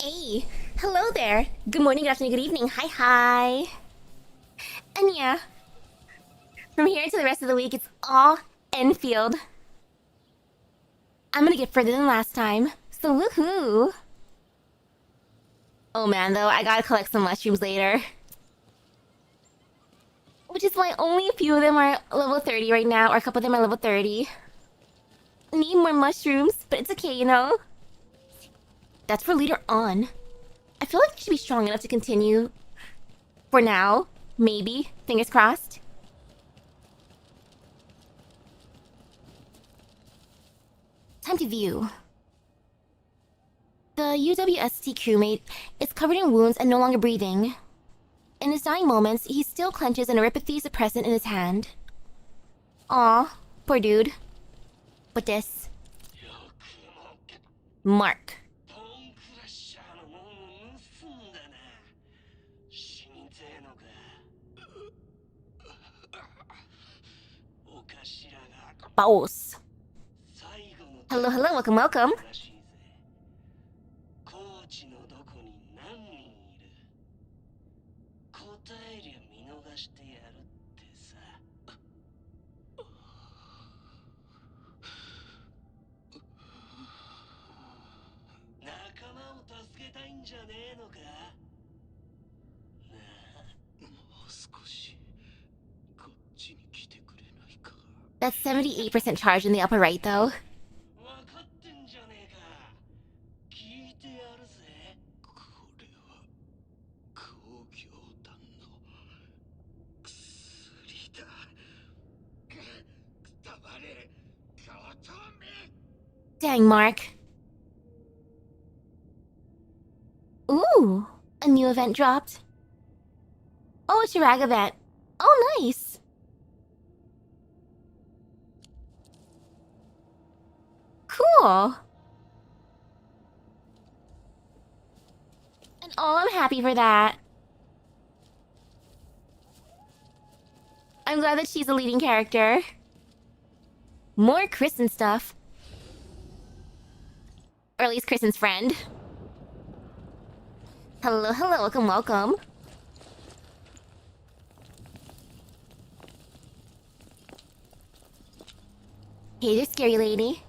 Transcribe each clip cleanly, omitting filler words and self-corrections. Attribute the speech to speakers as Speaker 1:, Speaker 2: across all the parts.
Speaker 1: Hey, hello there. Good morning, good afternoon, good evening. Hi. And yeah, from here to the rest of the week, it's all Enfield. I'm gonna get further than last time, so woohoo! Oh man, though, I gotta collect some mushrooms later. Which is why only a few of them are level 30 right now, or a couple of them are level 30. Need more mushrooms, but it's okay, you know? That's for later on. I feel like I should be strong enough to continue. For now. Maybe. Fingers crossed. Time to view. The UWST crewmate is covered in wounds and no longer breathing. In his dying moments, he still clenches an erypathy suppressant in his hand. Aw, poor dude. But this... Mark. Boss. Hello, welcome. That's 78% charge in the upper right, though. Dang, Mark. Ooh, a new event dropped. Oh, a Chirag event. Oh, nice. Cool. And oh, I'm happy for that. I'm glad that she's a leading character. More Kristen stuff. Or at least Kristen's friend. Hello, welcome. Hey there, scary lady.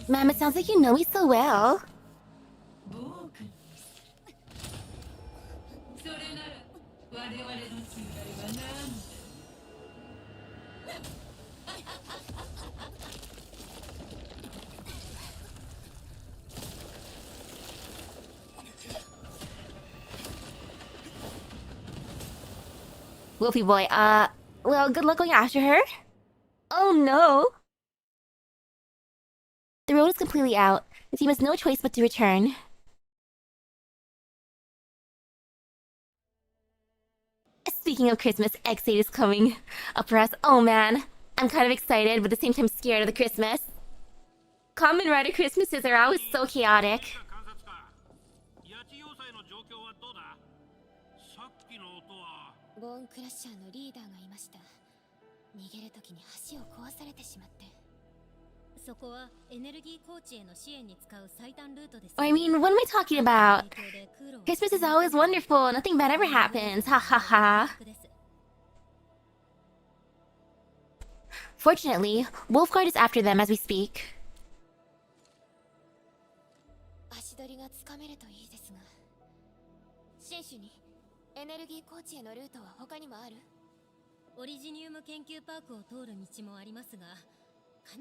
Speaker 1: Ma'am, it sounds like you know me so well. Wolfie boy, well, good luck going after her. Oh no! The road is completely out. The team has no choice but to return. Speaking of Christmas, X8 is coming up for us. Oh man, I'm kind of excited, but at the same time scared of the Christmas. Common Rider Christmases are always so chaotic. I mean, what am I talking about? Christmas is always wonderful. Nothing bad ever happens. Ha ha ha. Fortunately, Wolfguard is after them as we speak.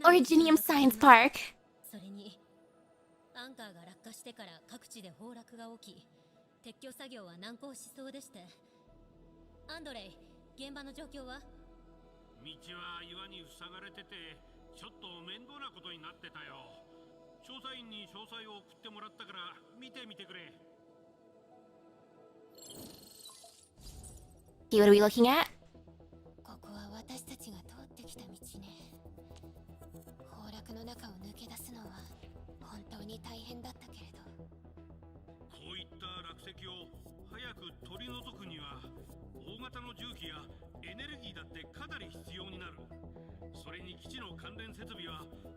Speaker 1: Originium Science Park. Okay, what are we looking at?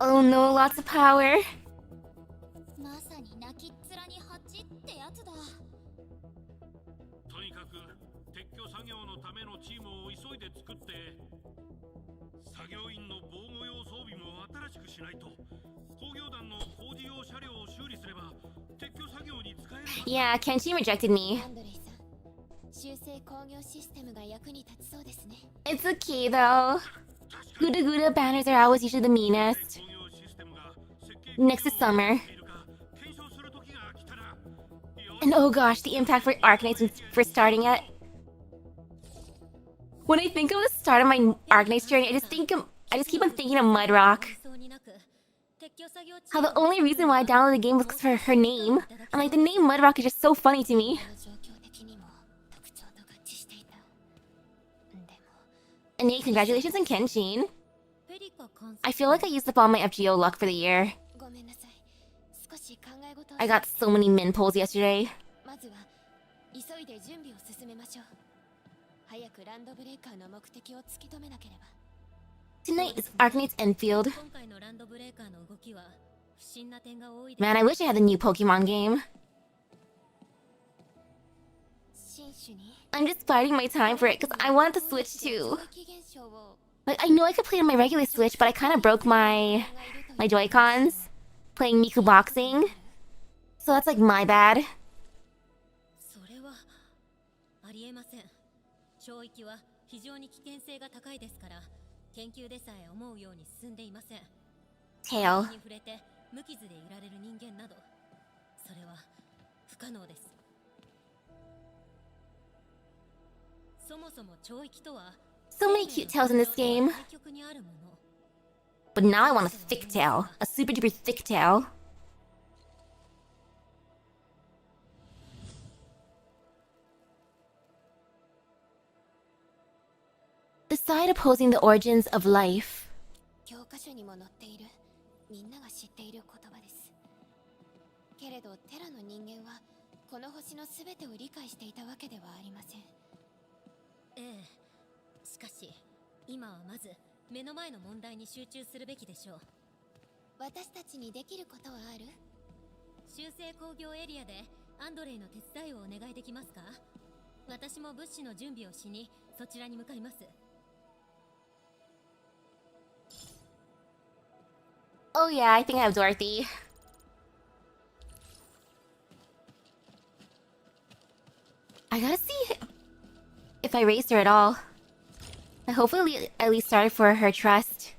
Speaker 1: Oh no, lots of power.
Speaker 2: まさに泣きっ面に蜂ってやつだ。
Speaker 3: とにかく撤去作業のためのチームを急いで作って、作業員の防護用装備も新しくしないと。工業団の工事用車両を修理すれば撤去作業に使える。
Speaker 1: Yeah, Kenshin rejected me.
Speaker 2: アンドレイさん、修正工業システムが役に立ちそうですね。
Speaker 1: It's okay though. Gouda Gouda banners are always usually the meanest. Next is summer. And oh gosh, the impact for Arknights for starting it. When I think of the start of my Arknights journey, I just keep on thinking of Mudrock. How the only reason why I downloaded the game was because of her name. And like the name Mudrock is just so funny to me. And yay, congratulations on Kenshin. I feel like I used up all my FGO luck for the year. I got so many min pulls yesterday. Tonight is Arknights Endfield. Man, I wish I had the new Pokemon game. I'm just biding my time for it because I want the Switch too. Like, I know I could play on my regular Switch, but I kind of broke my Joy-Cons playing Miku Boxing. So that's like my bad.
Speaker 4: 非常に危険性が高いですから、研究でさえ思うように進んでいません。
Speaker 1: Tail.
Speaker 4: に触れて無傷でいられる人間など、それは不可能です。そもそも懲役とは
Speaker 1: So many cute tails in this game. But now I want a thick tail. A super duper thick tail. The side opposing the origins of life.
Speaker 2: 教科書にも載っている、みんなが知っている言葉です。けれどテラの人間はこの星のすべてを理解していたわけではありません。
Speaker 4: ええ、しかし今はまず目の前の問題に集中するべきでしょう。
Speaker 2: 私たちにできることはある？
Speaker 4: 修正工業エリアでアンドレイの手伝いをお願いできますか？私も物資の準備をしにそちらに向かいます。
Speaker 1: Oh yeah, I think I have Dorothy. I gotta see if I raised her at all. I hopefully at least started for her trust.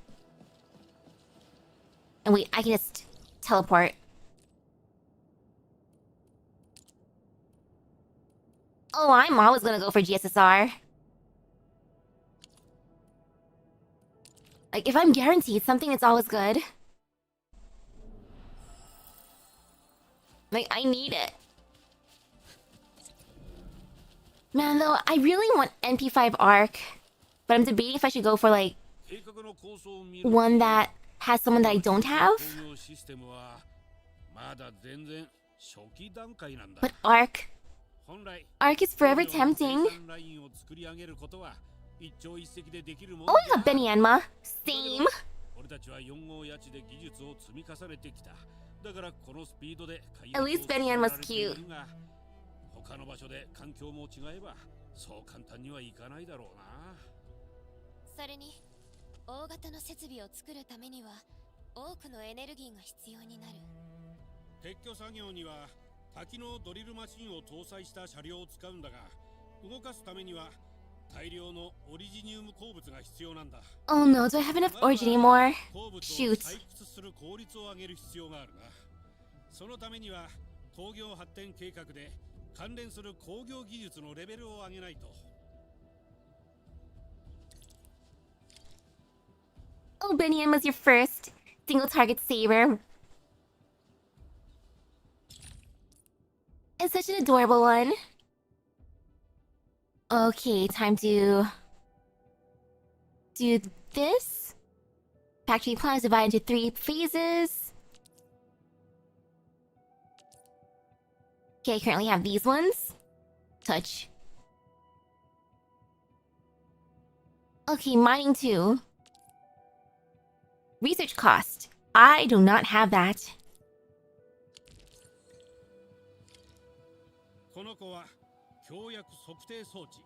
Speaker 1: And wait, I can just teleport. Oh, I'm always gonna go for GSSR. Like, if I'm guaranteed something, it's always good. Like, I need it. Man, though, I really want NP5 Arc. But I'm debating if I should go for, like, one that has someone that I don't have. But Arc... Arc is forever tempting. Oh, I got Benny Enma. Same. At least Benny Enma's cute.
Speaker 3: 他の場所で環境も違えばそう簡単にはいかないだろうな。
Speaker 2: それに大型の設備を作るためには多くのエネルギーが必要になる。
Speaker 3: 撤去作業には多機能ドリルマシンを搭載した車両を使うんだが、動かすためには大量のオリジニウム鉱物が必要なんだ。
Speaker 1: Oh no, do I have enough origin anymore?
Speaker 3: 鉱物を
Speaker 1: Shoot.
Speaker 3: 採掘する効率を上げる必要があるな。そのためには工業発展計画で関連する工業技術のレベルを上げないと。
Speaker 1: Oh, Benny Enma's your first single target saber. It's such an adorable one. Okay, time to do this. Factory plan is divided into 3 phases. Okay, I currently have these ones. Touch. Okay, mining too. Research cost. I do not have that.
Speaker 3: この子は協約測定装置。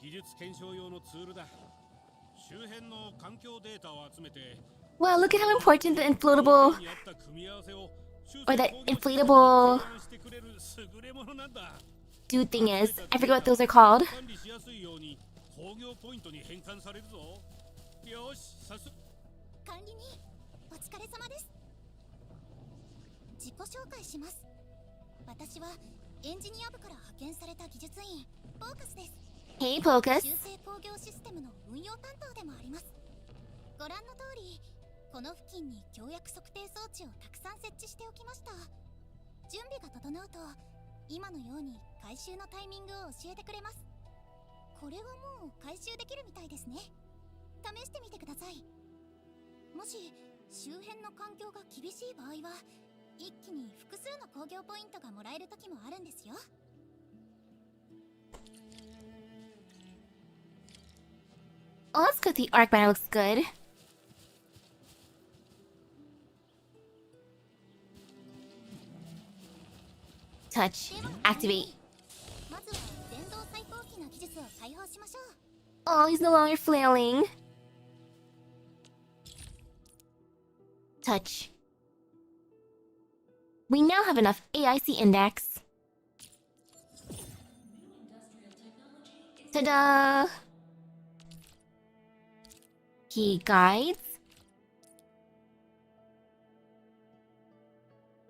Speaker 3: 技術検証用のツールだ。周辺の環境データを集めて。
Speaker 1: Wow, look at how important the inflatable
Speaker 3: に合った組み合わせを
Speaker 1: or that inflatable
Speaker 3: してくれる優れものなんだ。
Speaker 1: dude thing is. I forget what those are called.
Speaker 3: 管理しやすいように工業ポイントに変換されるぞ。よし、早速。
Speaker 2: 管理人お疲れ様です。自己紹介します。私はエンジニア部から派遣された技術員フォーカスです。
Speaker 1: Hey, Pocus.
Speaker 2: 修正工業システムの運用担当でもあります。ご覧の通りこの付近に協約測定装置をたくさん設置しておきました。準備が整うと今のように回収のタイミングを教えてくれます。これはもう回収できるみたいですね。試してみてください。もし周辺の環境が厳しい場合は一気に複数の工業ポイントがもらえる時もあるんですよ。
Speaker 1: Oh, that's good. The arc banner looks good. Touch. Activate.
Speaker 2: まずは電動最高機の技術を解放しましょう。
Speaker 1: Oh, he's no longer flailing. Touch. We now have enough AIC index. Ta-da! Key guides.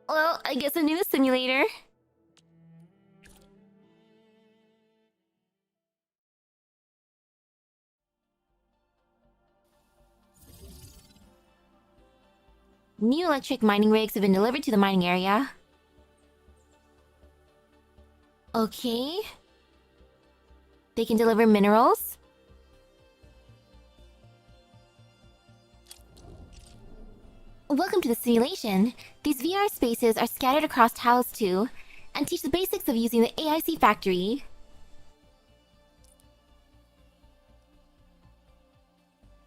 Speaker 1: Well, I guess I'm in the simulator. New electric mining rigs have been delivered to the mining area. Okay. They can deliver minerals. Welcome to the simulation. These VR spaces are scattered across tiles too, and teach the basics of using the AIC factory.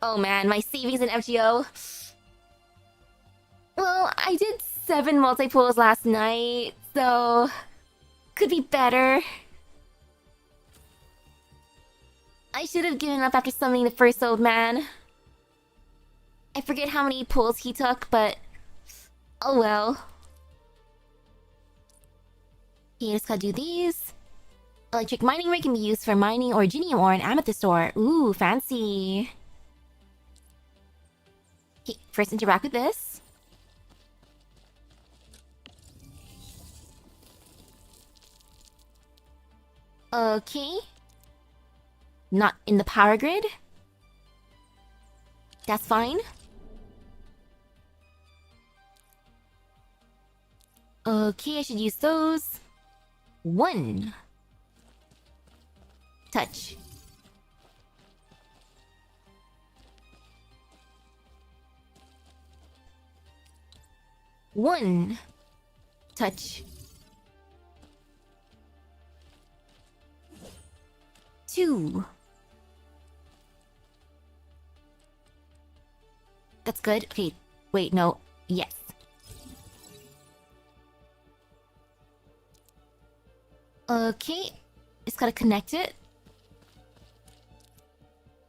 Speaker 1: Oh man, my savings in FGO. Well, I did 7 multi-pools last night, so could be better. I should have given up after summoning the first old man. I forget how many pulls he took, but oh well. Okay, just gotta do these. Electric mining rig can be used for mining originium ore and amethyst ore. Ooh, fancy. Okay, first interact with this. Okay. Not in the power grid. That's fine. Okay, I should use those. 1. Touch. One. Touch. 2. That's good. Okay, wait, no. Yes. Okay, just gotta connect it.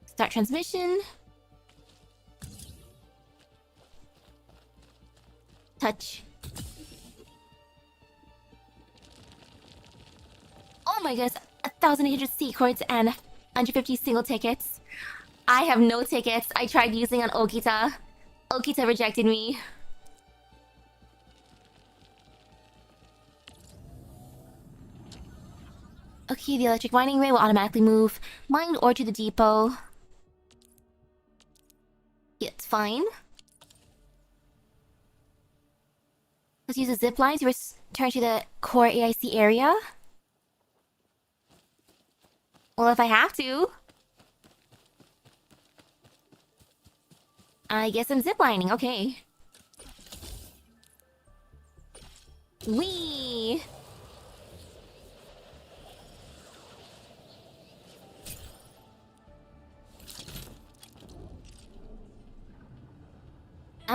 Speaker 1: Start transmission. Touch. Oh my goodness, 1,800 C coins and 150 single tickets. I have no tickets. I tried using on Okita. Okita rejected me. Okay, the electric mining ray will automatically move mined ore to the depot. Yeah, it's fine. Let's use the zip line to return to the core AIC area. Well, if I have to. I guess I'm ziplining, okay. Whee!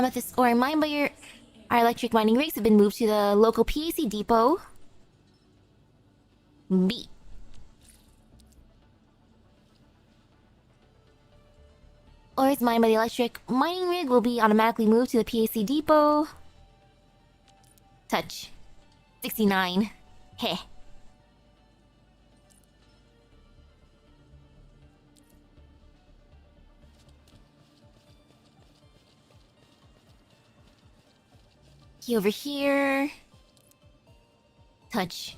Speaker 1: amethyst ore mined by our electric mining rigs have been moved to the local PAC depot. B. Ores mined by the electric mining rig will be automatically moved to the PAC depot. Touch. 69. Heh. Key over here. Touch.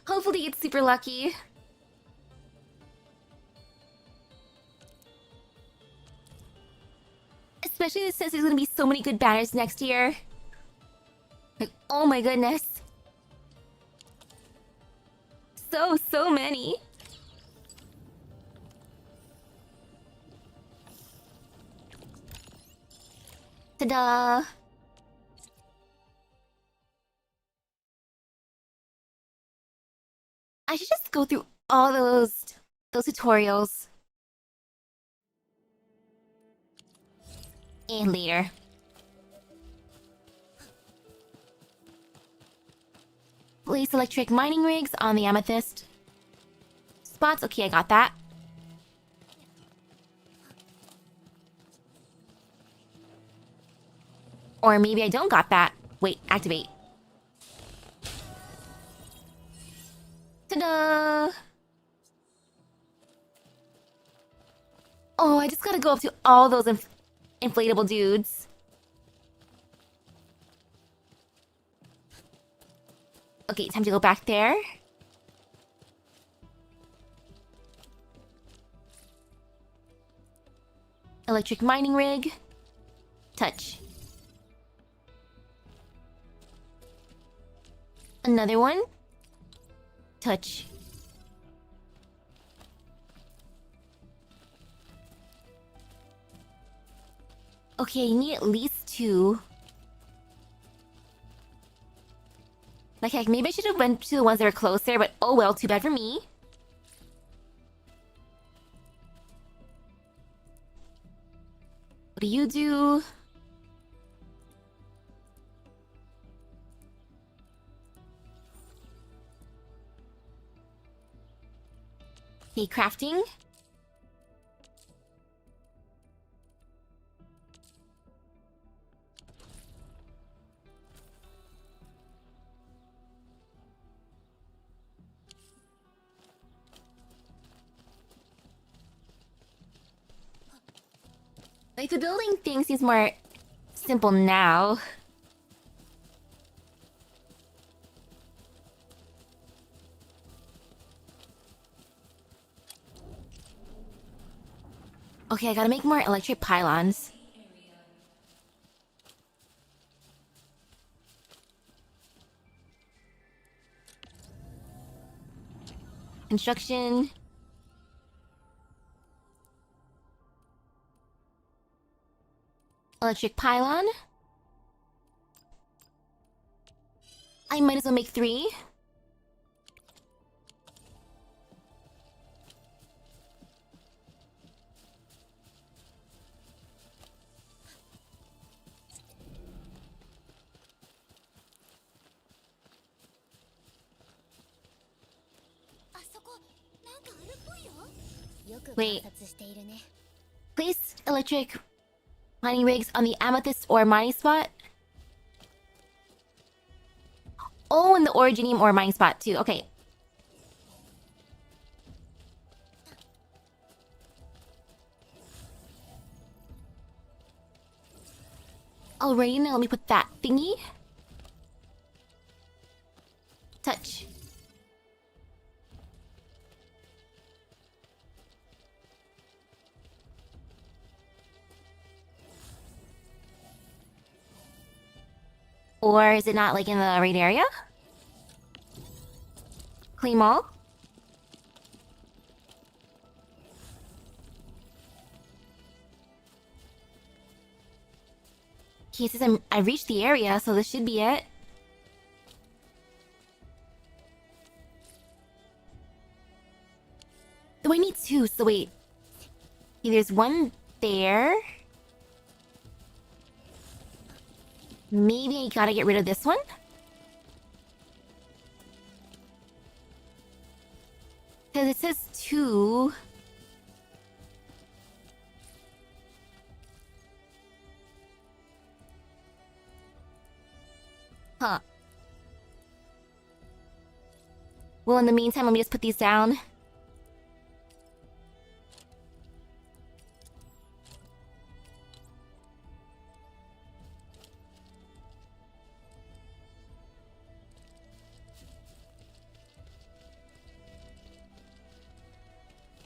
Speaker 1: Hopefully it's super lucky. Especially since there's gonna be so many good banners next year. Like, oh my goodness. So many. Ta-da! I should just go through all those tutorials. And later. Place electric mining rigs on the amethyst spots. Okay, I got that. Or maybe I don't got that. Wait, activate. Ta-da! Oh, I just gotta go up to all those inflatable dudes. Okay, time to go back there. Electric mining rig. Touch. Another one. Touch. Okay, I need at least 2. Like, heck, maybe I should have went to the ones that are closer, but oh well, too bad for me. What do you do? Okay, crafting. Like, the building thing seems more simple now. Okay, I gotta make more electric pylons. Construction. Electric pylon. I might as well make 3. Wait. Place electric mining rigs on the amethyst ore mining spot. Oh, and the originium ore mining spot too. Okay. Alrighty, now let me put that thingy. Touch. Or is it not, like, in the right area? Claim all? Okay, it says I reached the area, so this should be it. Though I need 2, so wait. Okay, there's one there. Maybe I gotta get rid of this one? Because it says 2. Huh. Well, in the meantime, let me just put these down.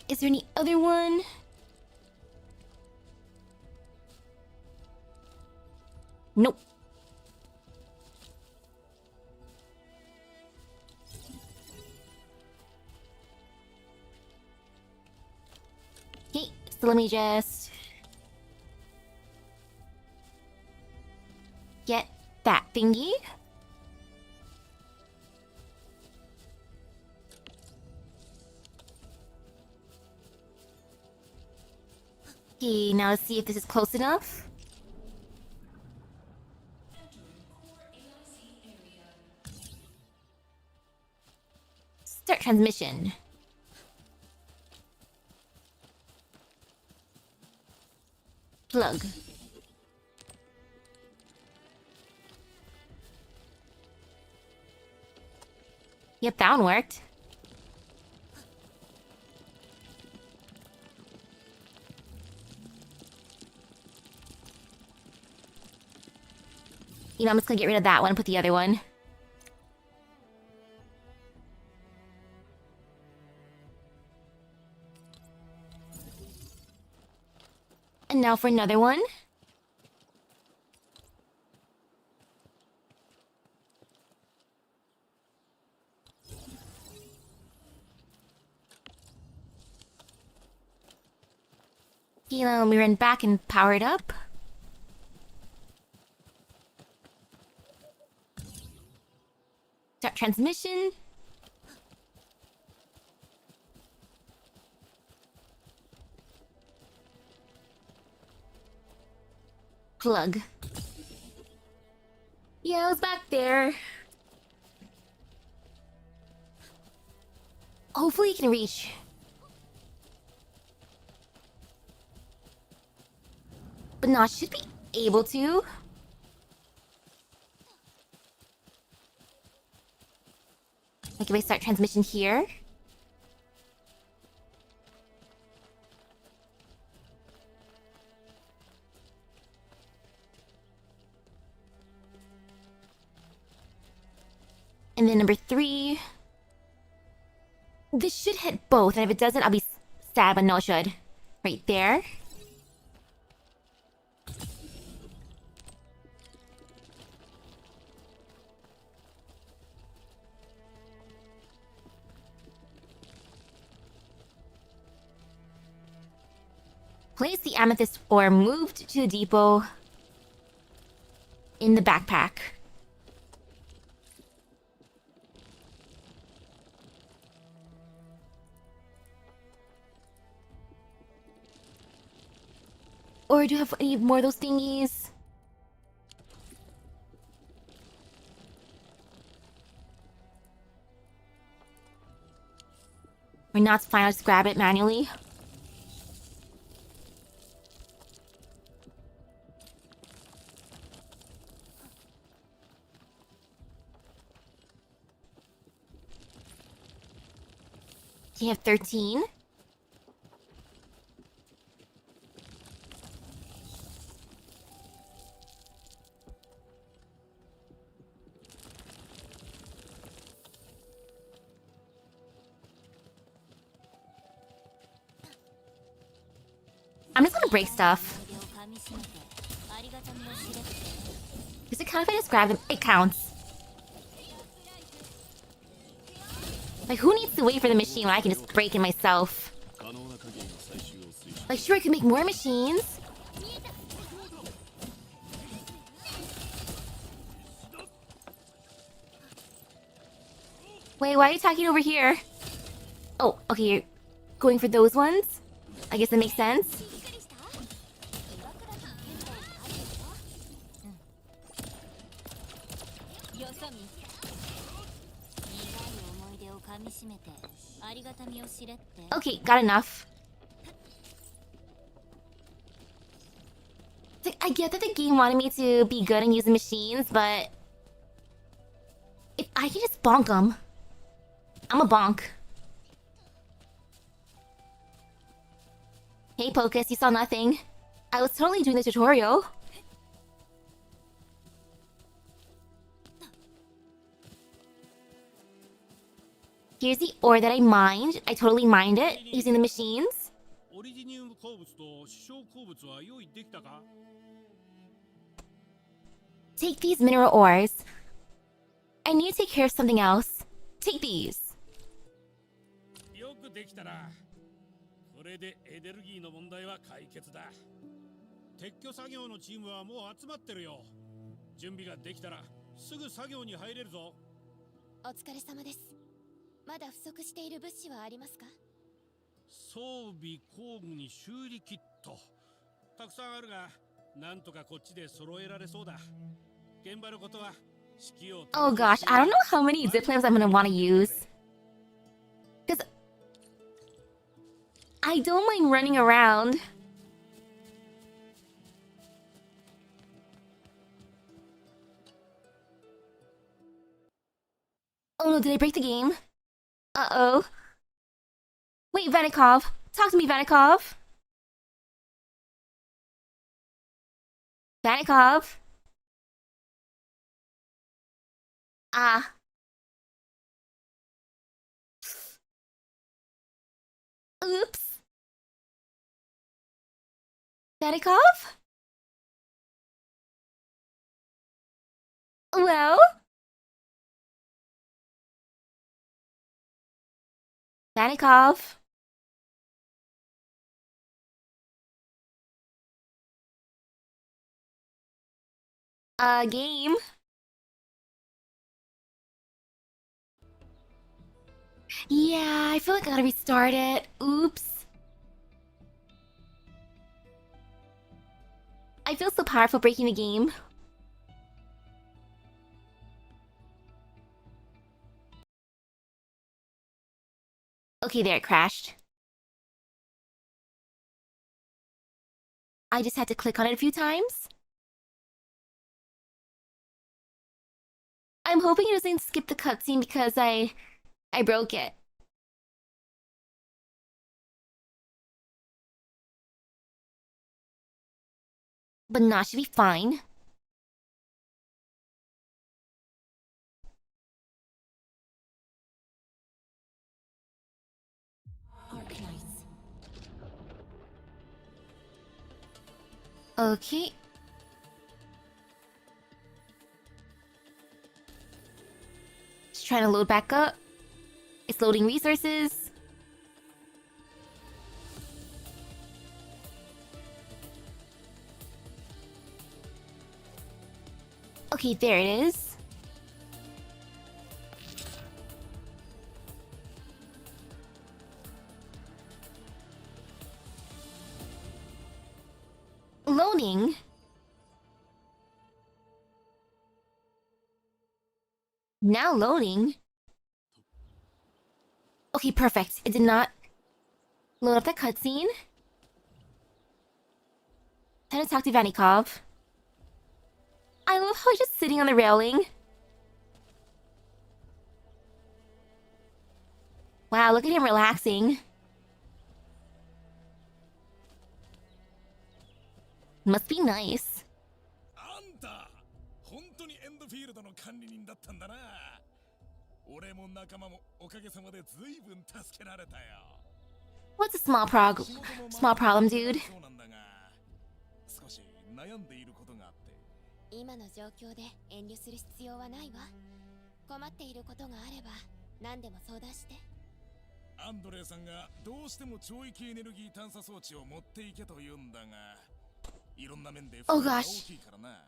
Speaker 1: Is there any other one? Nope. Okay, so let me just get that thingy. Okay, now let's see if this is close enough. Start transmission. Plug. Yep, that one worked. You know, I'm just gonna get rid of that one and put the other one. And now for another one. Okay, let me run back and power it up. Start transmission. Plug. Yeah, I was back there. Hopefully you can reach. But not should be able to. Like if I start transmission here. And then number 3. This should hit both, and if it doesn't, I'll be sad, but no, it should. Right there. Place the amethyst ore moved to the depot in the backpack. Or do you have any more of those thingies? Or not, it's fine, I'll just grab it manually. You have 13. I'm just gonna break stuff. Does it count if I just grab them? It counts. Like, who needs to wait for the machine when I can just break it myself? Like, sure, I could make more machines. Wait, why are you talking over here? Oh, okay, you're going for those ones? I guess that makes sense.
Speaker 2: びっくりした？岩倉さん現在あるよ。
Speaker 4: よそ見。苦い思い出をかみしめてありがたみを知れって。
Speaker 1: Okay, got enough. It's like, I get that the game wanted me to be good and use the machines, but if I can just bonk them, I'm a bonk. Hey, Pocus, you saw nothing. I was totally doing the tutorial. Here's the ore that I mined. I totally mined it using the machines.
Speaker 3: オリジニウム鉱物と主小鉱物は用意できたか？
Speaker 1: Take these mineral ores. I need to take care of something else. Take these.
Speaker 3: よくできたな。これでエネルギーの問題は解決だ。撤去作業のチームはもう集まってるよ。準備ができたらすぐ作業に入れるぞ。
Speaker 2: お疲れ様です。まだ不足している物資はありますか？
Speaker 3: 装備工具に修理キットたくさんあるが、なんとかこっちで揃えられそうだ。現場のことは指揮を。
Speaker 1: Oh gosh, I don't know how many zip lines I'm gonna want to use. Because I don't mind running around. Oh no, did I break the game? Uh-oh. Wait, Vanikov. Talk to me, Vanikov. Vanikov. Ah. Oops. Vanikov? Well? Vanikov? Game? Yeah, I feel like I gotta restart it. Oops. I feel so powerful breaking the game. Okay, there, it crashed. I just had to click on it a few times. I'm hoping it doesn't skip the cutscene because I broke it. But nah, should be fine.
Speaker 4: Arknights.
Speaker 1: Okay. Just trying to load back up. It's loading resources. Okay, there it is. Loading. Now loading. Okay, perfect. It did not load up the cutscene. Time to talk to Vanikov. I love how he's just sitting on the railing. Wow, look at him relaxing. Must be nice.
Speaker 3: あんた、本当にエンドフィールドの管理人だったんだな。俺も仲間もおかげさまで随分助けられたよ。
Speaker 1: What's a small problem, dude?
Speaker 3: そうなんだが、少し悩んでいることがあって。
Speaker 2: 今の状況で遠慮する必要はないわ。困っていることがあれば何でも相談して。
Speaker 3: アンドレイさんがどうしても超域エネルギー探査装置を持っていけと言うんだが、いろんな面で負担が大きいからな。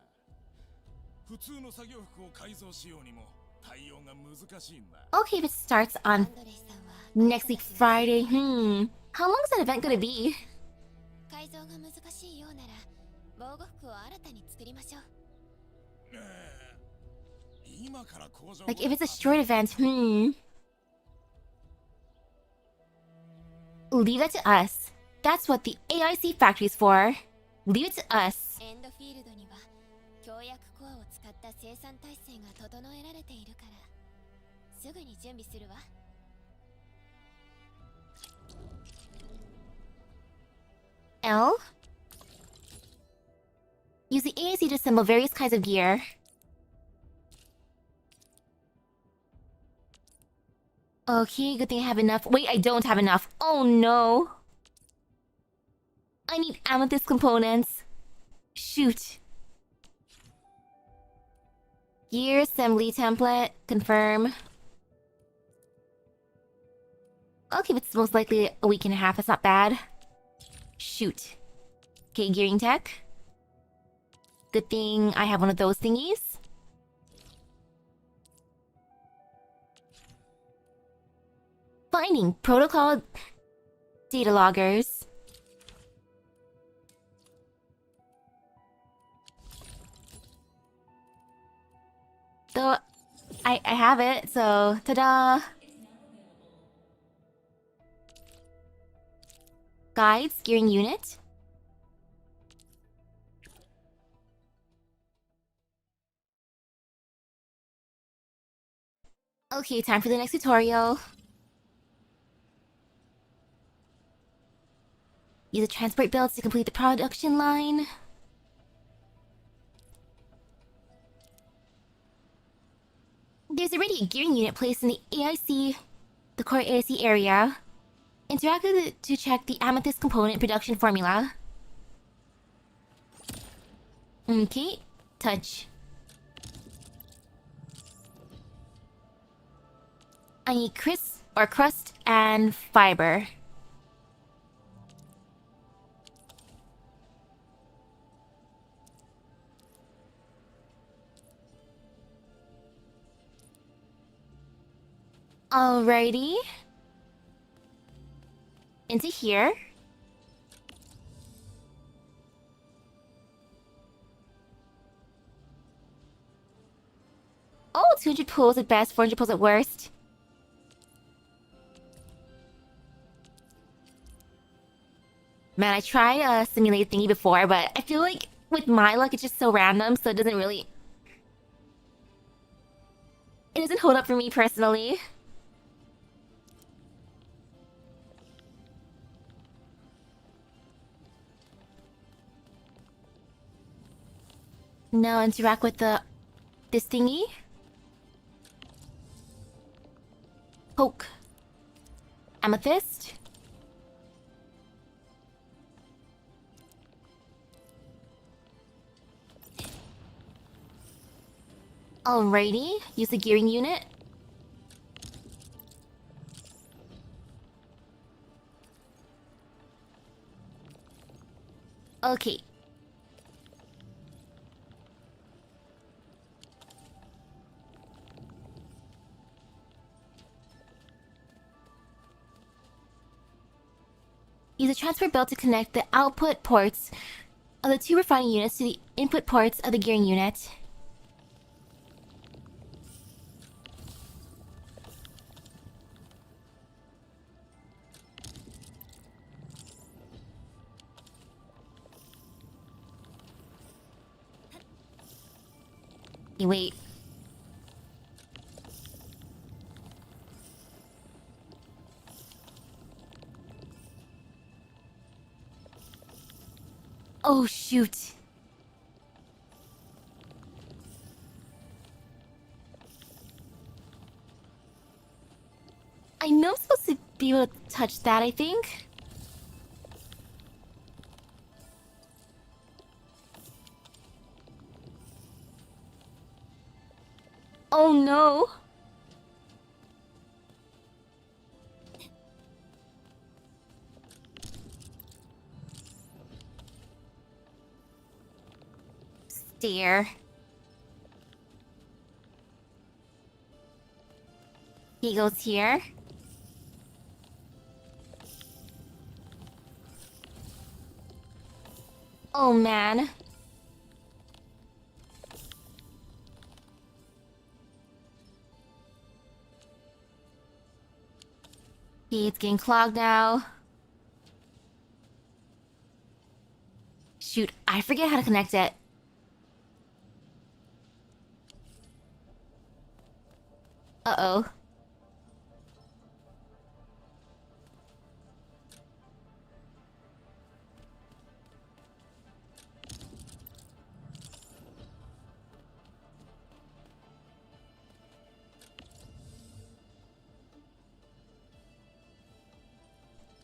Speaker 3: 普通の作業服を改造しようにも対応が難しいんだ。
Speaker 1: Okay, if it starts on next week Friday, how long is that event gonna be?
Speaker 2: が難しいようなら防護服を新たに作りましょう。
Speaker 1: Like, if it's a short event, Leave that to us. That's what the AIC factory's for. Leave it to us.
Speaker 2: エンドフィールドには強薬コアを使った生産体制が整えられているからすぐに準備するわ。
Speaker 1: L? Use the AIC to assemble various kinds of gear. Okay, good thing I have enough. Wait, I don't have enough. Oh no. I need amethyst components. Shoot. Gear assembly template. Confirm. Okay, but it's most likely a week and a half. That's not bad. Shoot. Okay, gearing tech. Good thing I have one of those thingies. Finding protocol data loggers. Though I have it, so ta-da! Guides, gearing unit. Okay, time for the next tutorial. Use the transport builds to complete the production line. There's already a gearing unit placed in the AIC, the core AIC area. Interact with it to check the amethyst component production formula. Okay, touch. I need crust and fiber. Alrighty. Into here. Oh, 200 pulls at best, 400 pulls at worst. Man, I tried a simulated thingy before, but I feel like with my luck, it's just so random, so it doesn't really... It doesn't hold up for me personally. Now interact with this thingy. Poke. Amethyst. Alrighty, use the gearing unit. Okay. Use a transfer belt to connect the output ports of the two refining units to the input ports of the gearing unit. Hey, wait. Oh, shoot. I know I'm supposed to be able to touch that, I think. Oh no. Stare. He goes here. Oh man. Okay, it's getting clogged now. Shoot, I forget how to connect it. Uh-oh.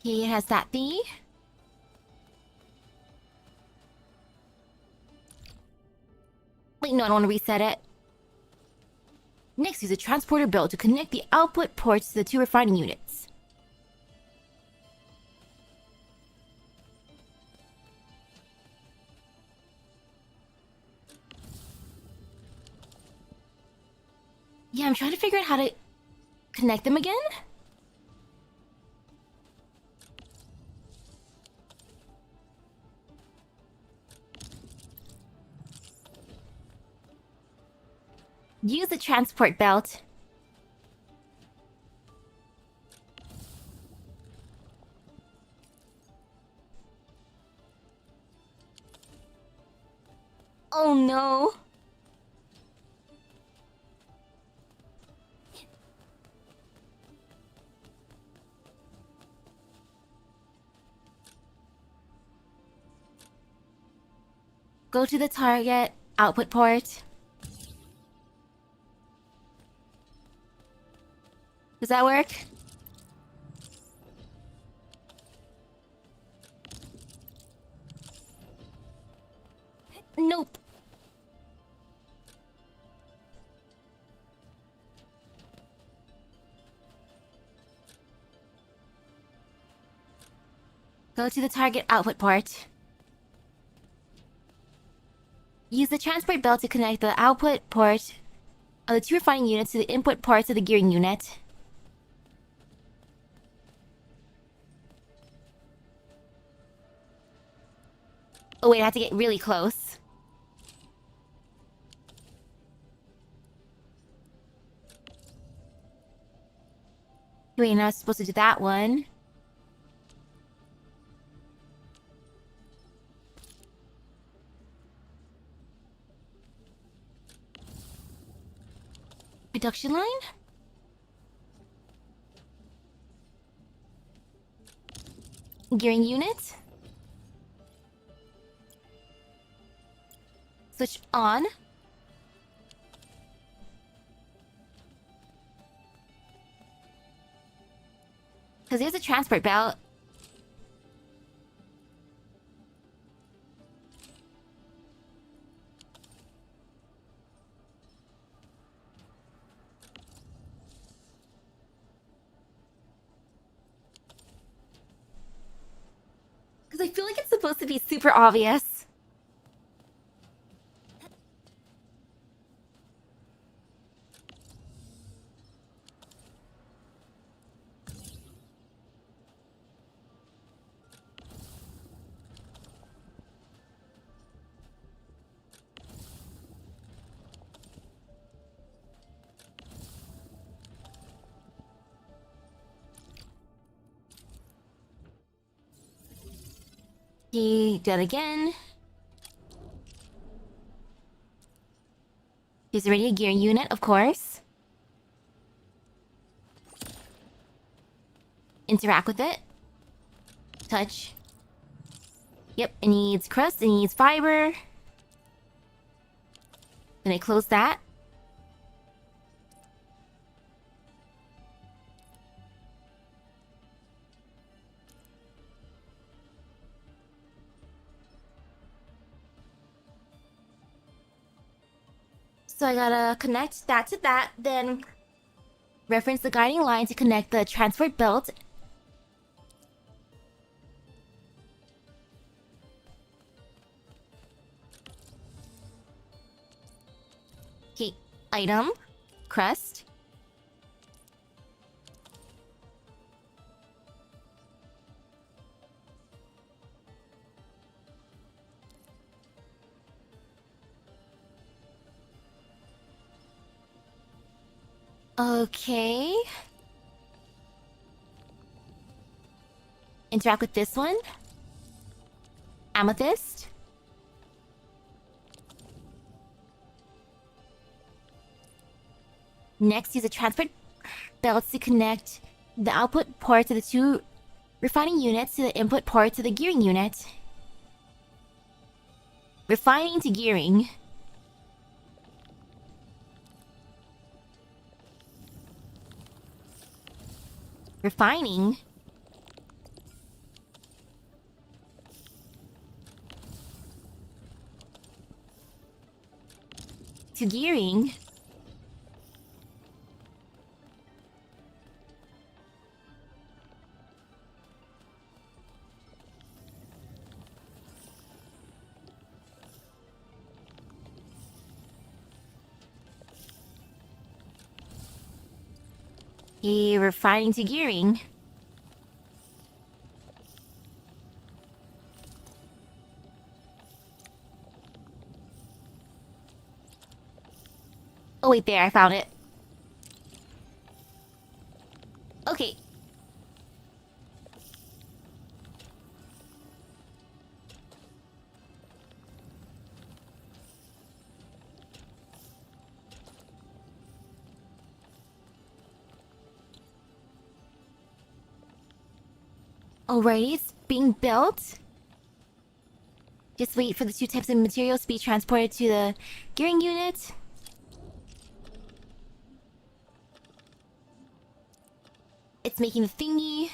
Speaker 1: Okay, it has that thingy. Wait, no, I don't want to reset it. Next, use a transporter belt to connect the output ports to the two refining units. Yeah, I'm trying to figure out how to connect them again. Use the transport belt. Oh no. Go to the target output port. Does that work? Nope. Go to the target output port. Use the transport belt to connect the output port of the two refining units to the input parts of the gearing unit. Oh wait, I have to get really close. Wait, now I'm supposed to do that one. Production line? Gearing unit? Switch on. Because there's a transport belt. Because I feel like it's supposed to be super obvious. He did it again. There's already a gearing unit, of course. Interact with it. Touch. Yep, it needs crust, it needs fiber. Then I close that. So I gotta connect that to that, then reference the guiding line to connect the transport belt. Okay, item, crust. Okay. Interact with this one. Amethyst. Next, use the transport belts to connect the output ports of the two refining units to the input ports of the gearing unit. Refining to gearing. Refining? To gearing? Refining to gearing. Oh wait, there, I found it. Okay. Alrighty, it's being built. Just wait for the two types of materials to be transported to the gearing unit. It's making the thingy.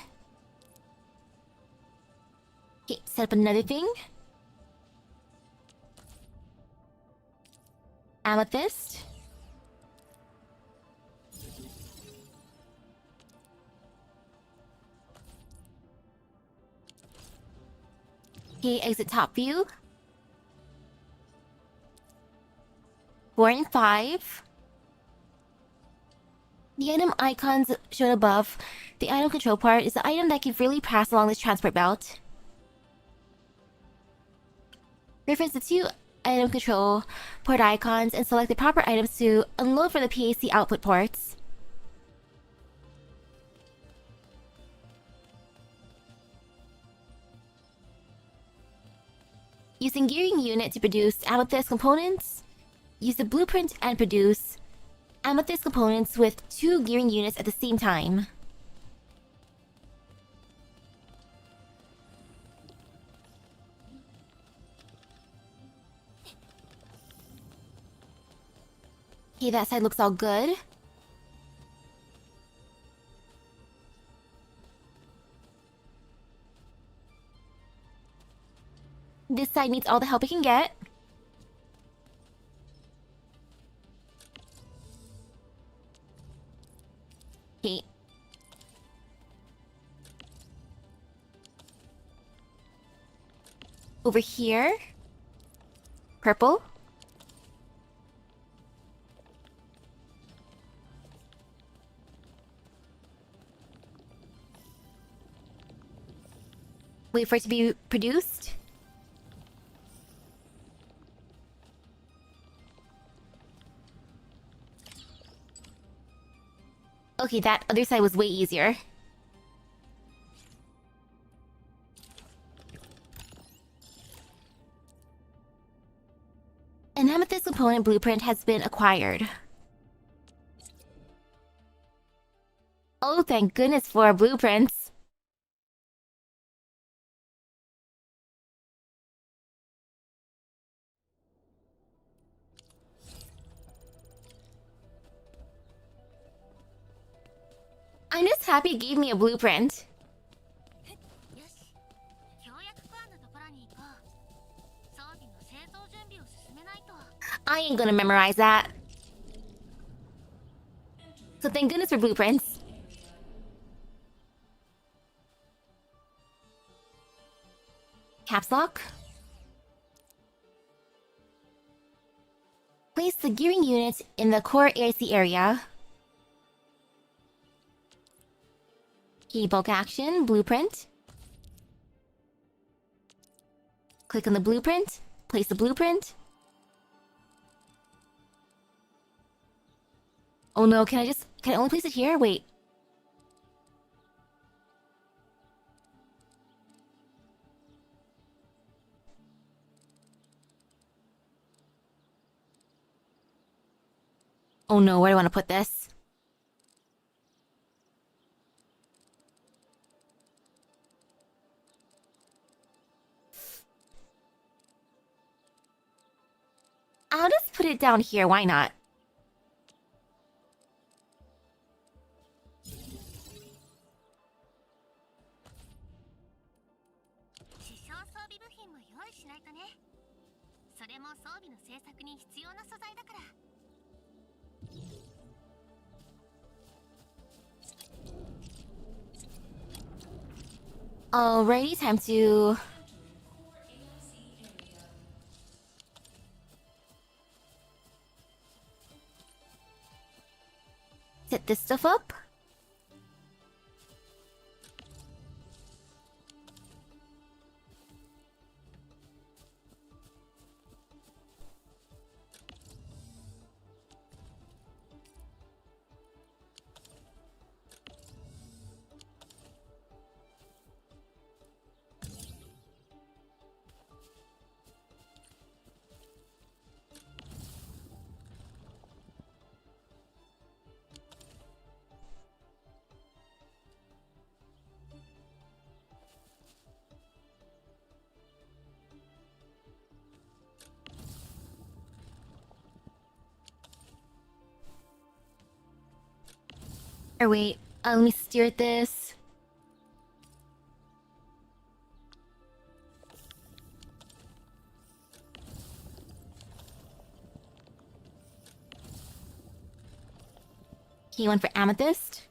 Speaker 1: Okay, set up another thing. Amethyst. Okay, exit top view. 4 and 5. The item icons shown above, the item control part, is the item that can freely pass along this transport belt. Reference the two item control port icons and select the proper items to unload from the PAC output ports. Using gearing unit to produce amethyst components, use the blueprint and produce amethyst components with two gearing units at the same time. Okay, that side looks all good. This side needs all the help it can get. Okay. Over here. Purple. Wait for it to be produced. Okay, that other side was way easier. An amethyst component blueprint has been acquired. Oh, thank goodness for blueprints. I'm just happy it gave me a blueprint. I ain't gonna memorize that. So thank goodness for blueprints. Caps lock. Place the gearing unit in the core AIC area. Key bulk action, blueprint. Click on the blueprint. Place the blueprint. Oh no, can I just Can I only place it here? Wait. Oh no, where do I want to put this? I'll just put it down here, why not? Alrighty, time to... set this stuff up. Or wait, let me steer at this. Okay, one for amethyst.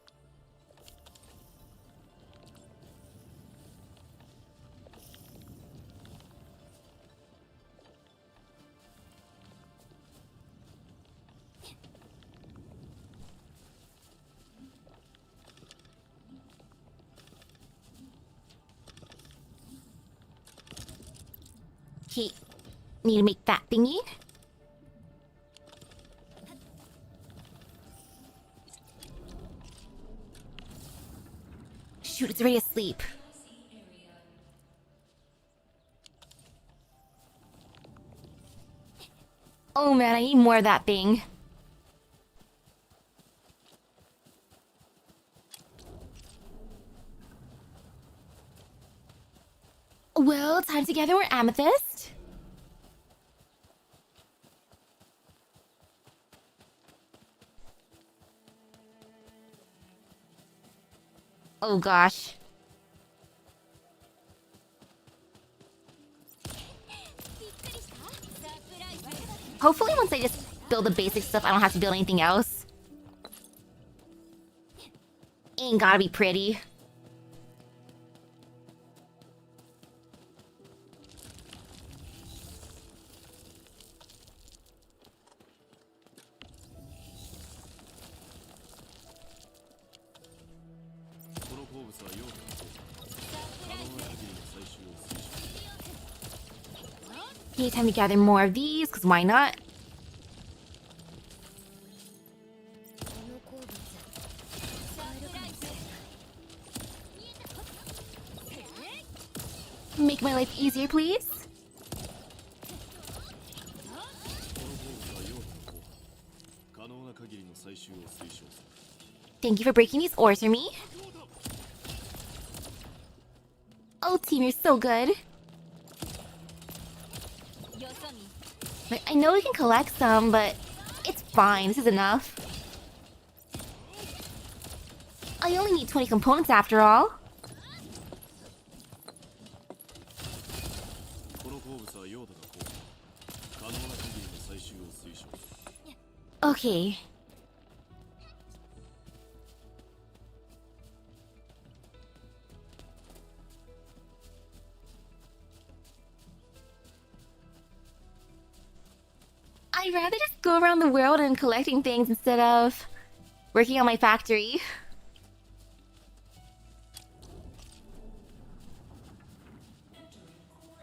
Speaker 1: Okay, need to make that thingy. Shoot, it's already asleep. Oh man, I need more of that thing. Well, time to gather more amethyst. Oh gosh. Hopefully once I just build the basic stuff, I don't have to build anything else. Ain't gotta be pretty. Okay, time to gather more of these, because why not? Make my life easier, please. Thank you for breaking these ores for me. Oh, team, you're so good. Like, I know we can collect some, but it's fine. This is enough. I only need 20 components after all. Okay. I'd rather just go around the world and collecting things instead of working on my factory.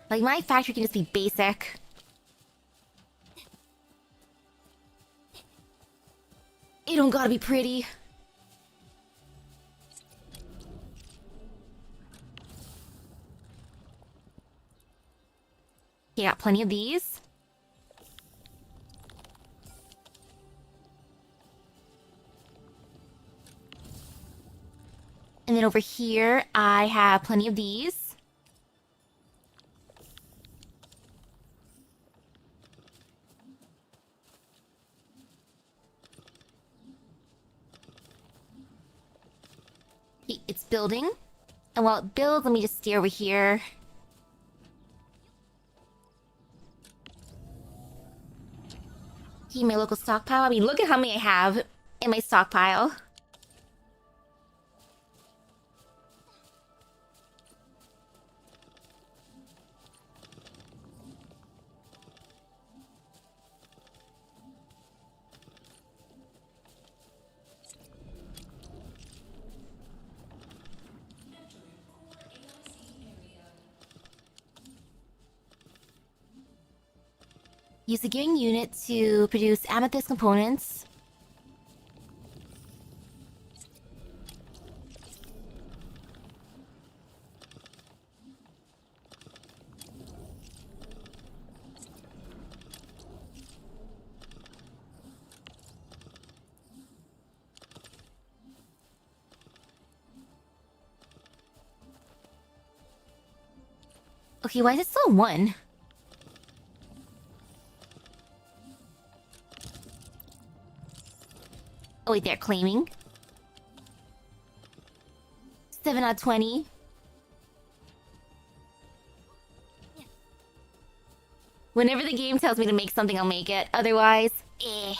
Speaker 1: Like, my factory can just be basic. It don't gotta be pretty. Okay, got plenty of these. And then over here, I have plenty of these. Okay, it's building. And while it builds, let me just stay over here. Okay, my local stockpile. I mean, look at how many I have in my stockpile. Use the gearing unit to produce amethyst components. Okay, why is it still 1? Oh wait, they're claiming. 7 out of 20. Whenever the game tells me to make something, I'll make it. Otherwise, eh.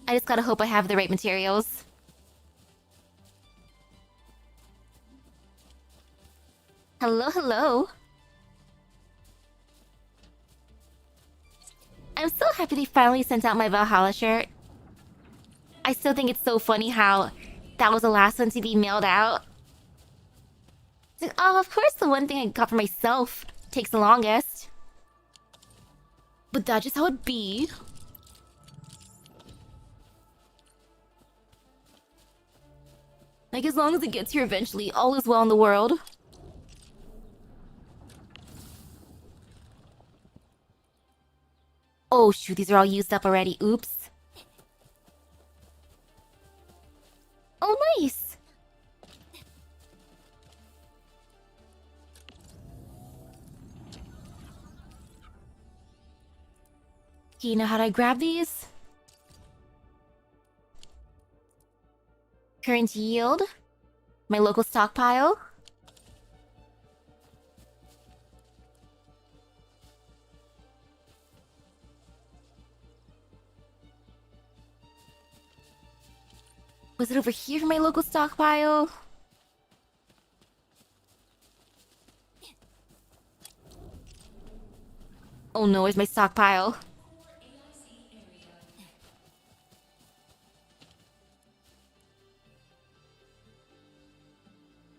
Speaker 1: I just gotta hope I have the right materials. Hello, hello. I'm so happy they finally sent out my Valhalla shirt. I still think it's so funny how that was the last one to be mailed out. It's like, oh, of course the one thing I got for myself takes the longest. But that's just how it be. Like, as long as it gets here eventually, all is well in the world. Oh shoot, these are all used up already. Oops. Oh, nice! Okay, you know how do I grab these? Current yield. My local stockpile. Was it over here for my local stockpile? Oh no, where's my stockpile?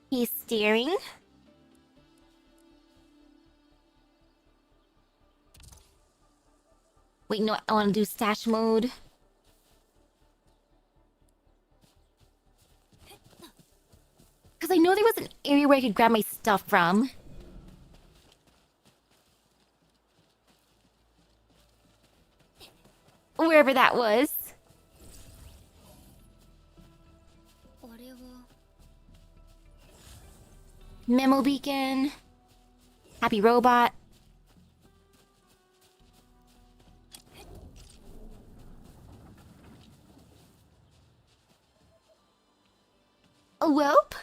Speaker 1: He's steering. Wait, no, I want to do stash mode. Because I know there was an area where I could grab my stuff from. Wherever that was. Memo beacon. Happy robot. A whelp?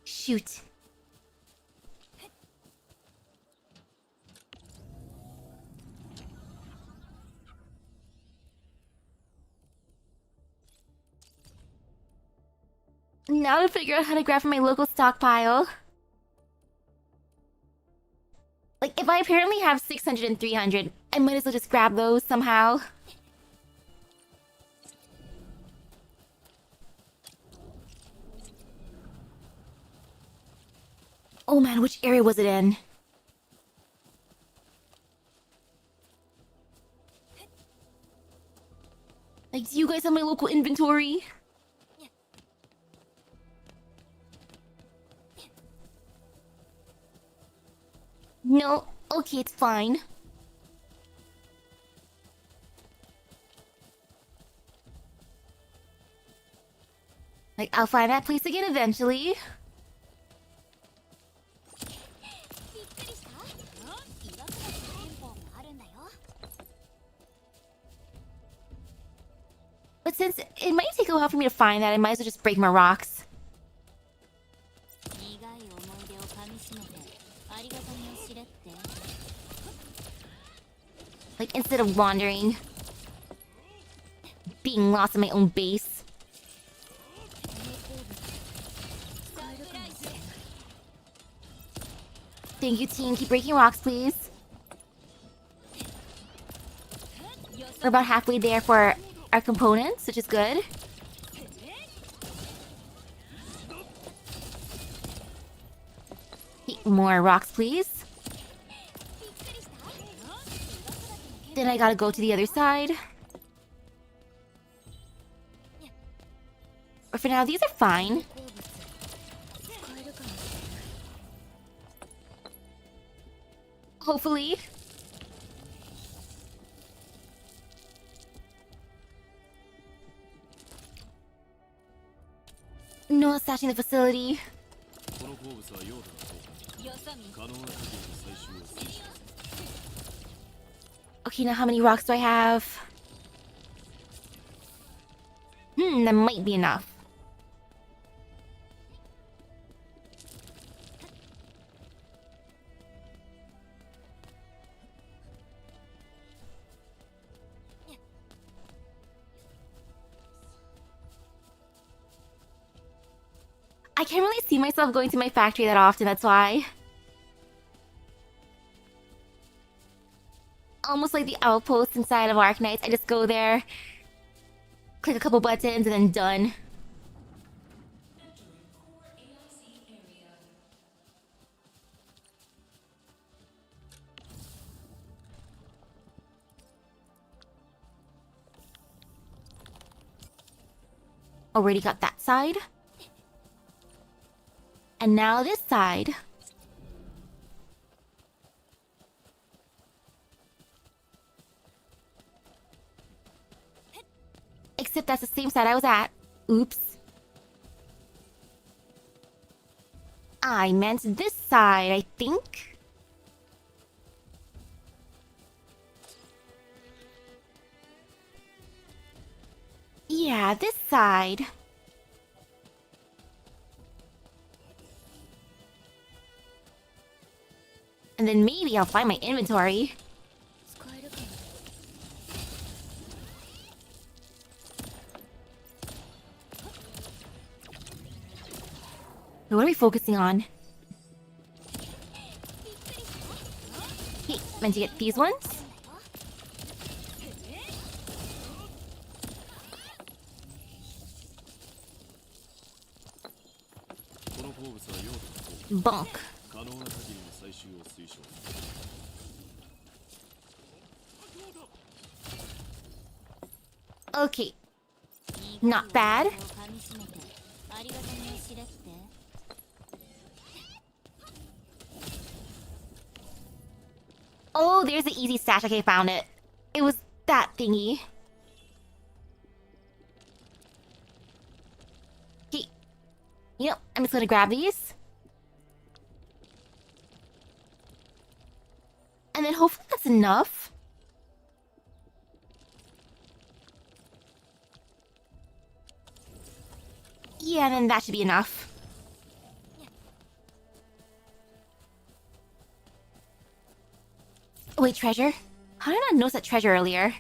Speaker 1: Shoot. Now to figure out how to grab from my local stockpile. Like, if I apparently have 600 and 300, I might as well just grab those somehow. Oh man, which area was it in? Like, do you guys have my local inventory? No? Okay, it's fine. Like, I'll find that place again eventually.
Speaker 2: びっくりした？岩倉の店舗があるんだよ。
Speaker 1: But since it might take a while for me to find that, I might as well just break more rocks.
Speaker 2: 苦い思い出をかみしめてありがたみを知れって。
Speaker 1: Like, instead of wandering. Being lost in my own base. Thank you, team. Keep breaking rocks, please. We're about halfway there for our components, which is good. More rocks, please. Then I gotta go to the other side. But for now, these are fine. Hopefully. No stashing the facility. Okay, now how many rocks do I have? That might be enough. I can't really see myself going to my factory that often, that's why. Almost like the outpost inside of Arknights. I just go there, click a couple buttons, and then done. Already got that side. And now this side. Except that's the same side I was at. Oops. I meant this side, I think. Yeah, this side. And then maybe I'll find my inventory. What are we focusing on? Hey, meant to get these ones? Bonk. Okay. Not bad. Oh, there's the easy stash. Okay, found it. It was that thingy. Okay. You know, I'm just gonna grab these. And then hopefully that's enough. Yeah, then that should be enough. Oh, wait, treasure? How did I not notice that treasure earlier?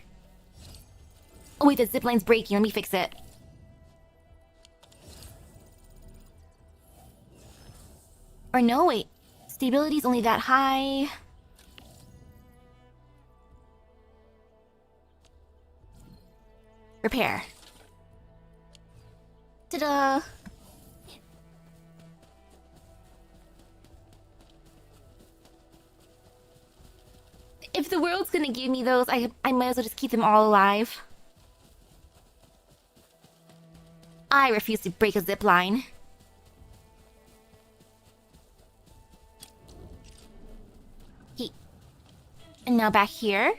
Speaker 1: Oh wait, the zipline's breaking. Let me fix it. Or no, wait. Stability's only that high. Repair. Ta-da! If the world's gonna give me those, I might as well just keep them all alive. I refuse to break a zip line. He... And now back here.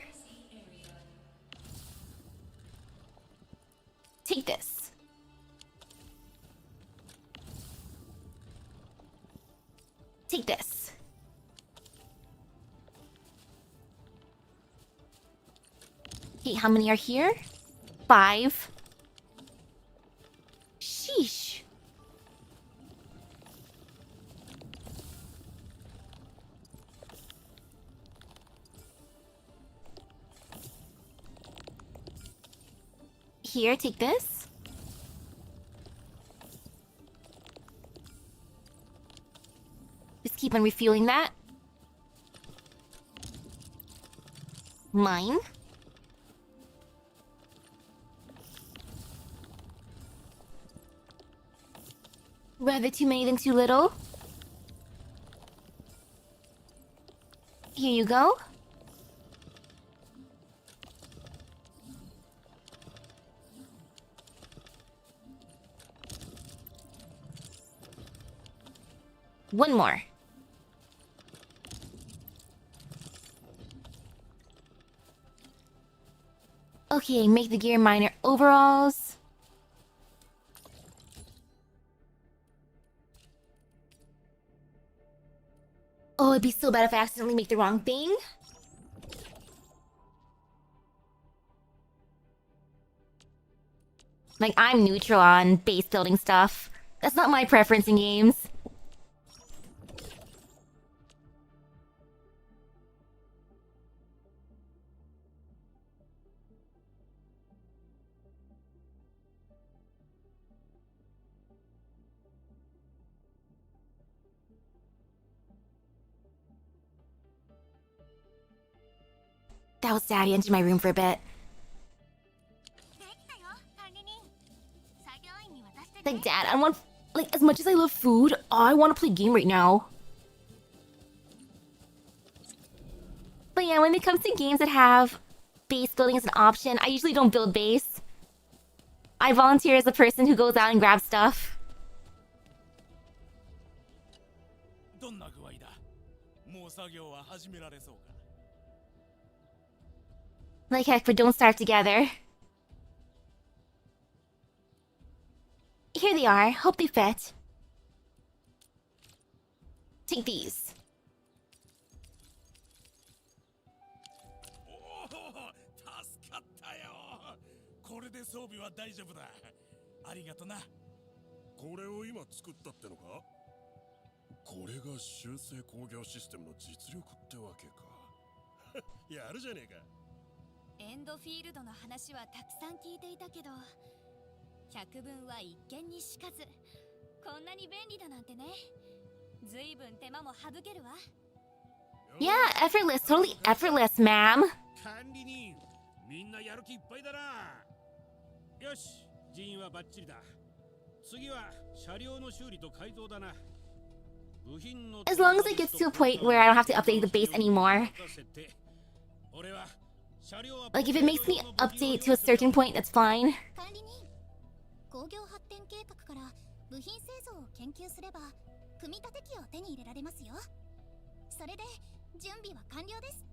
Speaker 1: Take this. Take this. Okay, how many are here? 5. Sheesh. Here, take this. Just keep on refueling that. Mine. Rather too many than too little. Here you go. One more. Okay, make the gear miner overalls. Oh, it'd be so bad if I accidentally make the wrong thing. Like, I'm neutral on base building stuff. That's not my preference in games. That was Daddy entered my room for a bit. Like, Dad, I want... Like, as much as I love food, I want to play a game right now. But yeah, when it comes to games that have base building as an option, I usually don't build base. I volunteer as the person who goes out and grabs stuff. Like heck, but don't starve together. Here they are. Hope they fit. Take these.
Speaker 2: Endfield の話はたくさん聞いていたけど、百聞は一見にしかず。こんなに便利だなんてね。ずいぶん手間も省けるわ。
Speaker 1: Yeah, effortless, totally effortless, ma'am.
Speaker 3: 管理人、みんなやる気いっぱいだな。よし、人員はバッチリだ。次は車両の修理と改造だな。
Speaker 1: As long as it gets to a point where I don't have to update the base anymore. Like, if it makes me update to a certain point, that's fine.
Speaker 2: 管理人、工業発展計画から部品製造を研究すれば、組み立て機を手に入れられますよ。それで準備は完了です。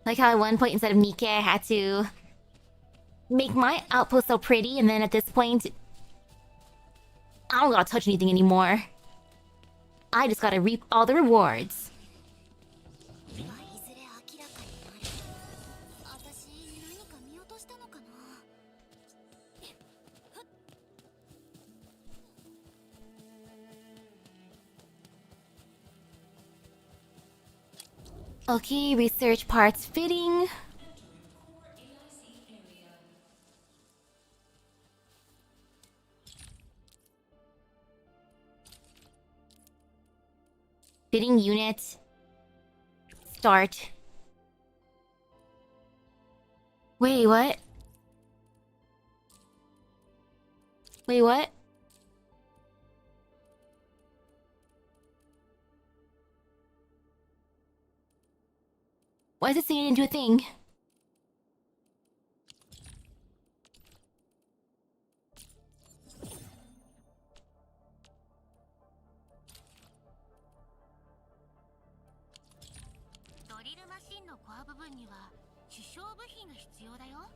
Speaker 1: Like how at one point instead of Nike, I had to make my outpost so pretty, and then at this point, I don't gotta touch anything anymore. I just gotta reap all the rewards. Okay, research parts fitting. Fitting unit. Start. Wait, what? Wait, what? Why is it saying I didn't do a thing?
Speaker 2: のコア部分には主小部品が必要だよ。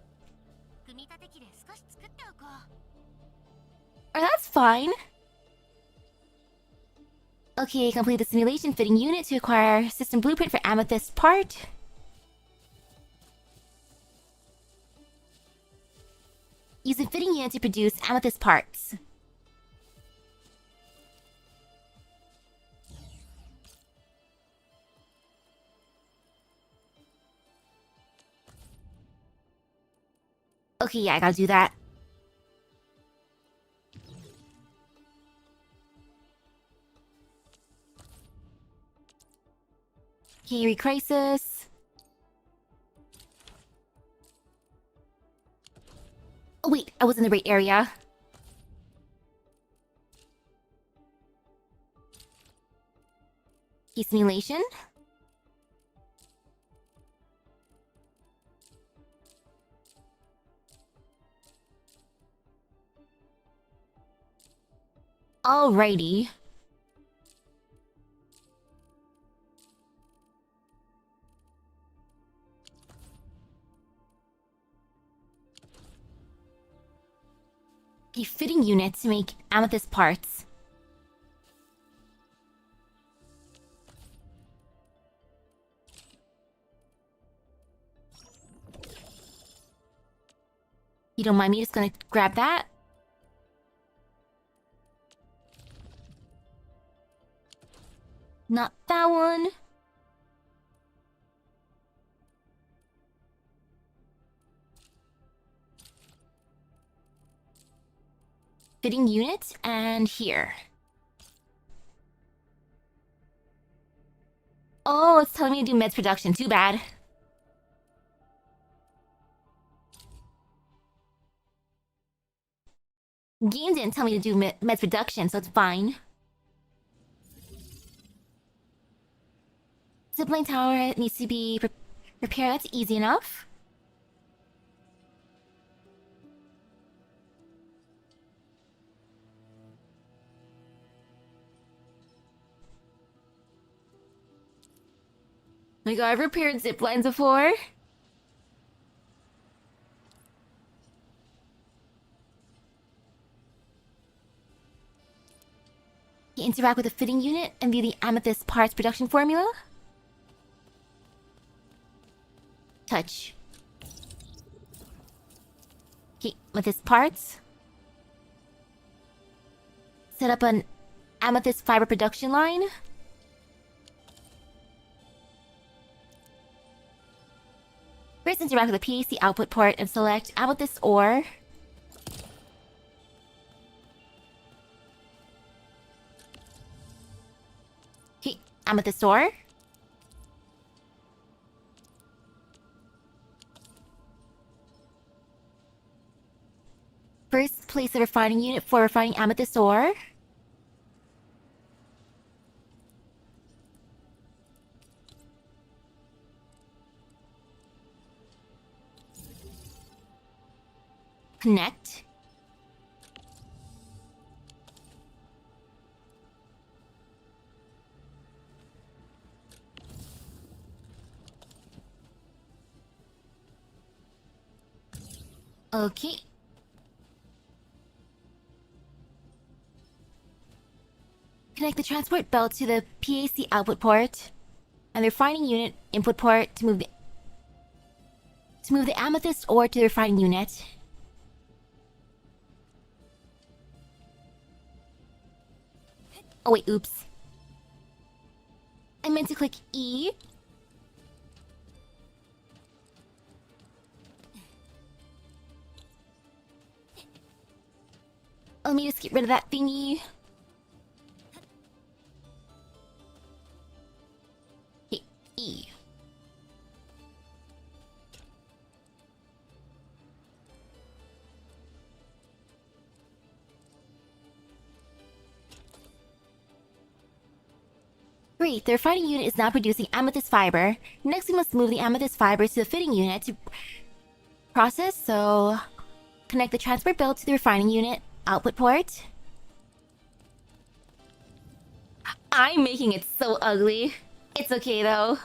Speaker 2: 組み立て機で少し作っておこう。
Speaker 1: Oh, that's fine. Okay, complete the simulation fitting unit to acquire system blueprint for amethyst part. Use the fitting unit to produce amethyst parts. Okay, yeah, I gotta do that. Okay, crisis. Oh wait, I was in the right area. Okay, simulation. Alrighty. A fitting unit to make amethyst parts. You don't mind me just gonna grab that? Not that one. Fitting unit, and here. Oh, it's telling me to do meds production. Too bad. Game didn't tell me to do meds production, so it's fine. Zipline tower needs to be repaired. That's easy enough. Oh my god, I've repaired zip lines before. You interact with the fitting unit and view the amethyst parts production formula. Touch. Okay, amethyst parts. Set up an amethyst fiber production line. First, interact with the PAC output port and select amethyst ore. Okay, amethyst ore. First, place the refining unit for refining amethyst ore. Connect. Okay. Connect the transport belt to the PAC output port and the refining unit input port to move the amethyst ore to the refining unit. Oh wait, oops. I meant to click E. Let me just get rid of that thingy. Okay, E. Great, the refining unit is now producing amethyst fiber. Next, we must move the amethyst fibers to the fitting unit to process, so connect the transport belt to the refining unit output port. I'm making it so ugly. It's okay though.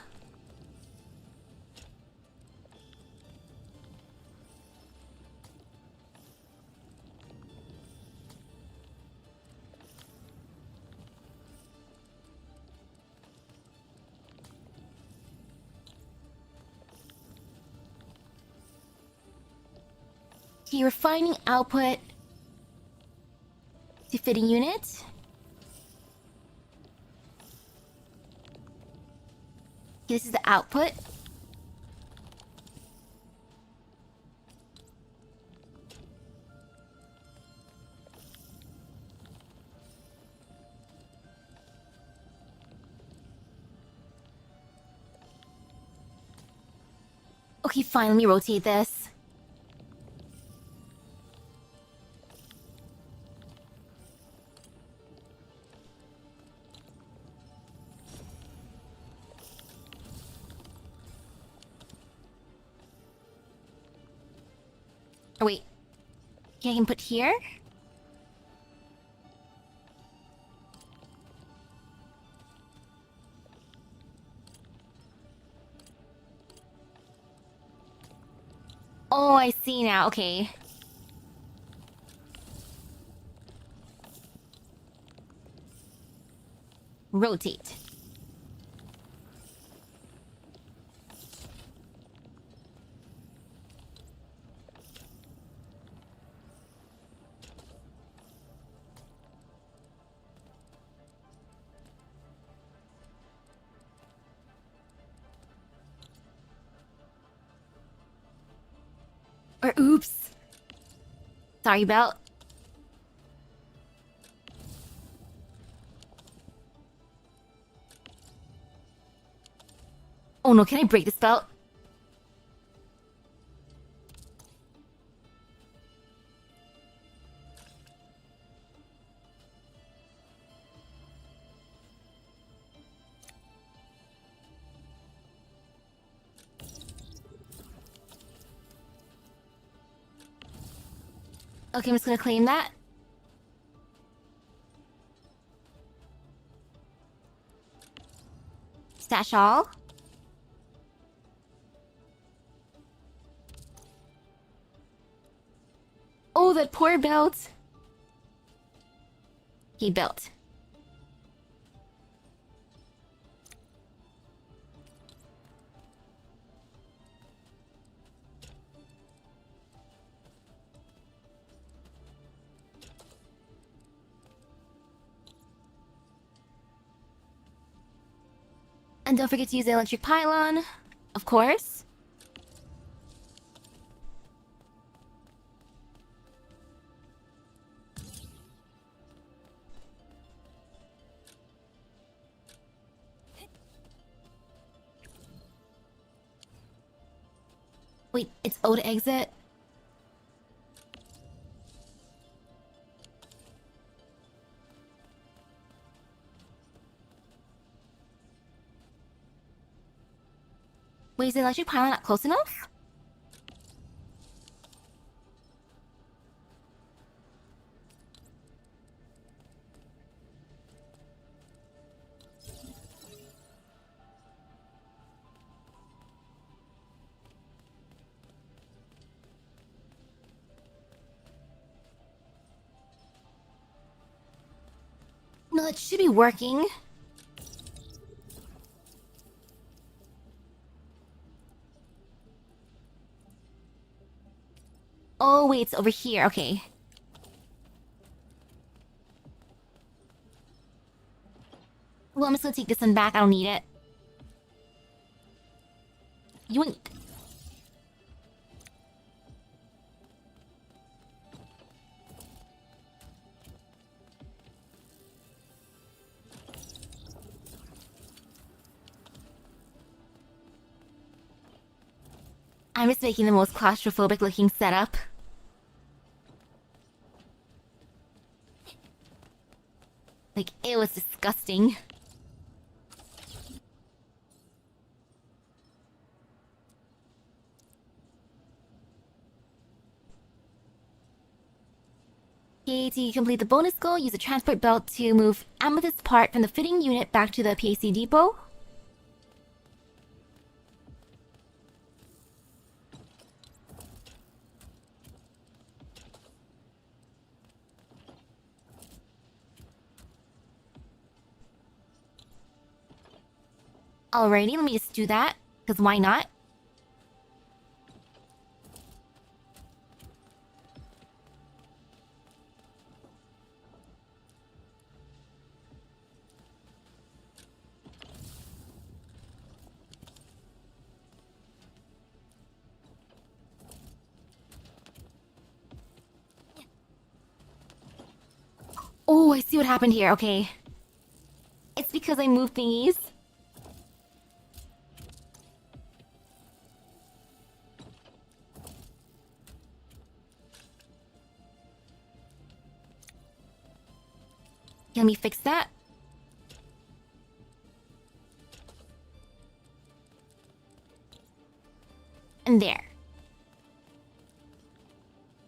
Speaker 1: Okay, refining output to fitting unit. This is the output. Okay, fine, let me rotate this. Oh, wait. Okay, I can put here? Oh, I see now. Okay. Rotate. Or oops. Sorry, belt. Oh no, can I break this belt? Okay, I'm just gonna claim that. Stash all. Oh, that poor belt. He built. And don't forget to use the electric pylon, of course. Wait, it's O to exit? Wait, is the electric pylon not close enough? No, it should be working. Oh, wait, it's over here. Okay. Well, I'm just gonna take this one back. I don't need it. Yoink. I'm just making the most claustrophobic looking setup. Like, it was disgusting. Okay, to complete the bonus goal, use a transport belt to move amethyst part from the fitting unit back to the PAC depot. Alrighty, let me just do that, because why not? Oh, I see what happened here. Okay. It's because I moved thingies. Let me fix that. And there.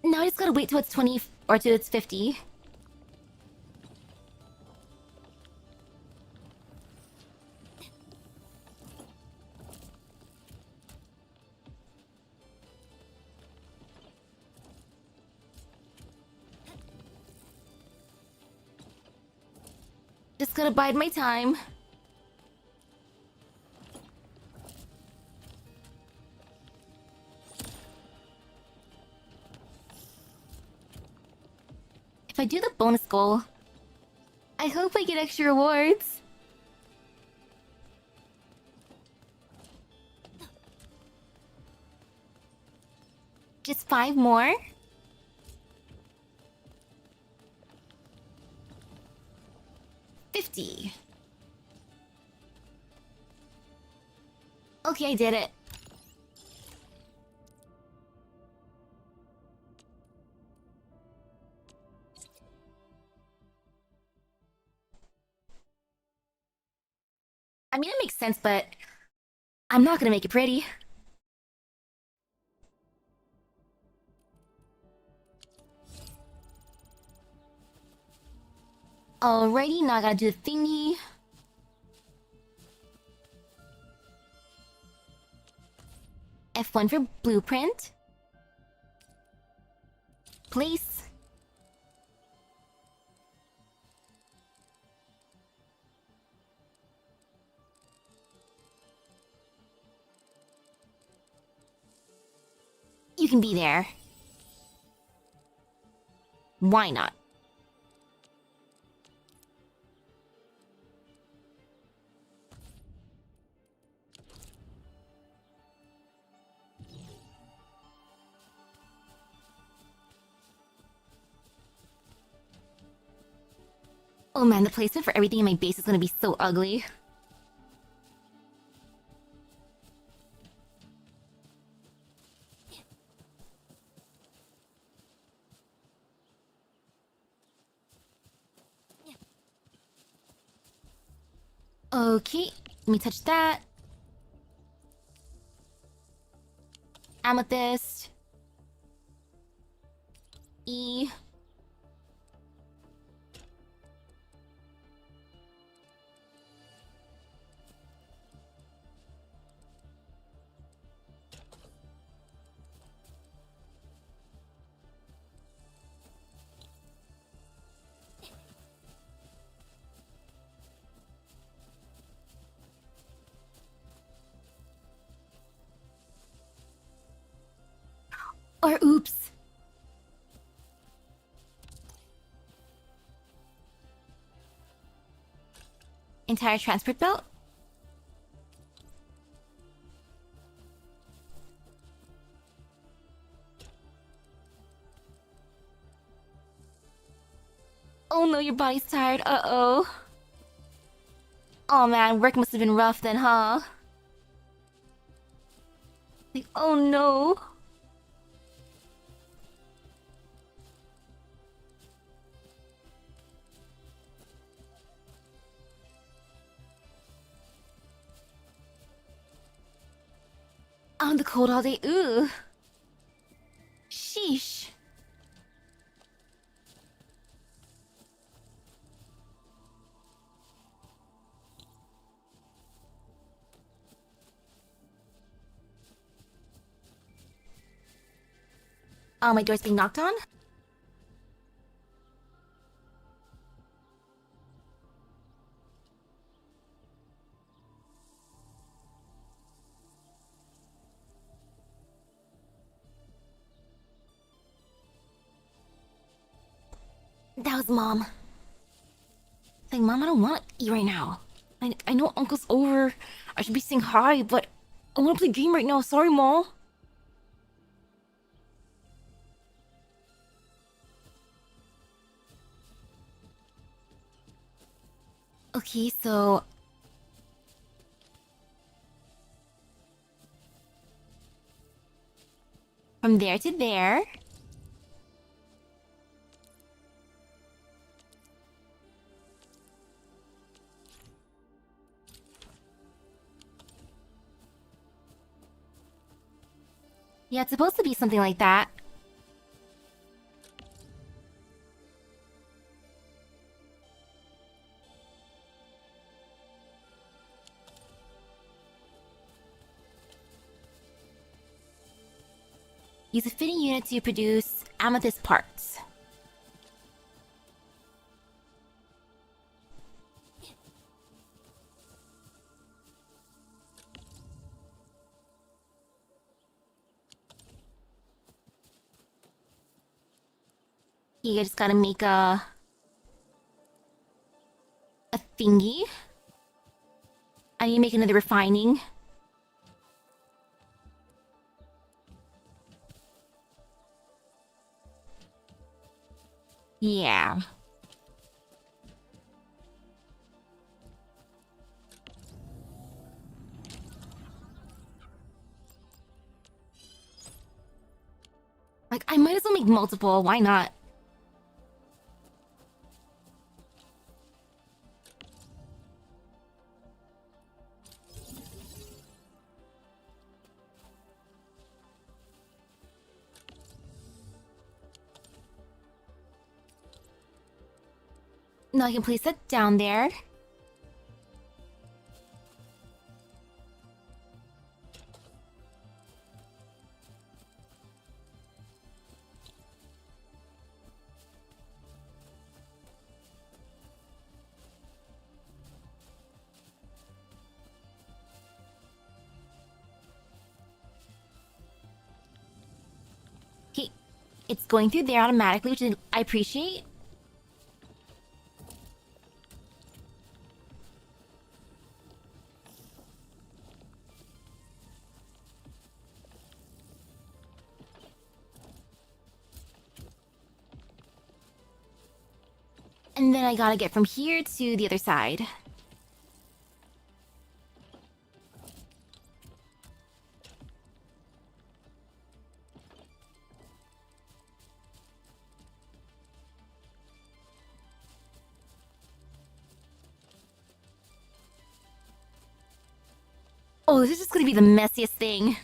Speaker 1: Now I just gotta wait till it's 20 or till it's 50. Just gotta bide my time. If I do the bonus goal, I hope I get extra rewards. Just 5 more? $50. Okay, I did it. I mean, it makes sense, but I'm not gonna make it pretty. Alrighty, now I gotta do the thingy. F1 for blueprint. Place. You can be there. Why not? Oh man, the placement for everything in my base is gonna be so ugly. Okay, let me touch that. Amethyst. E. Or oops. Entire transport belt? Oh no, your body's tired. Uh-oh. Oh man, work must have been rough then, huh? Like, oh no. On the cold all day, ooh. Sheesh. Oh, my door's being knocked on? That was Mom. Like, Mom, I don't want to eat right now. I know Uncle's over. I should be saying hi, but I want to play game right now. Sorry, Mom. Okay, so from there to there. Yeah, it's supposed to be something like that. Use a fitting unit to produce amethyst parts. You just gotta make a thingy. I need to make another refining. Yeah. Like, I might as well make multiple. Why not? Now I can place that down there. Okay, it's going through there automatically, which I appreciate. And then I gotta get from here to the other side. Oh, this is just gonna be the messiest thing.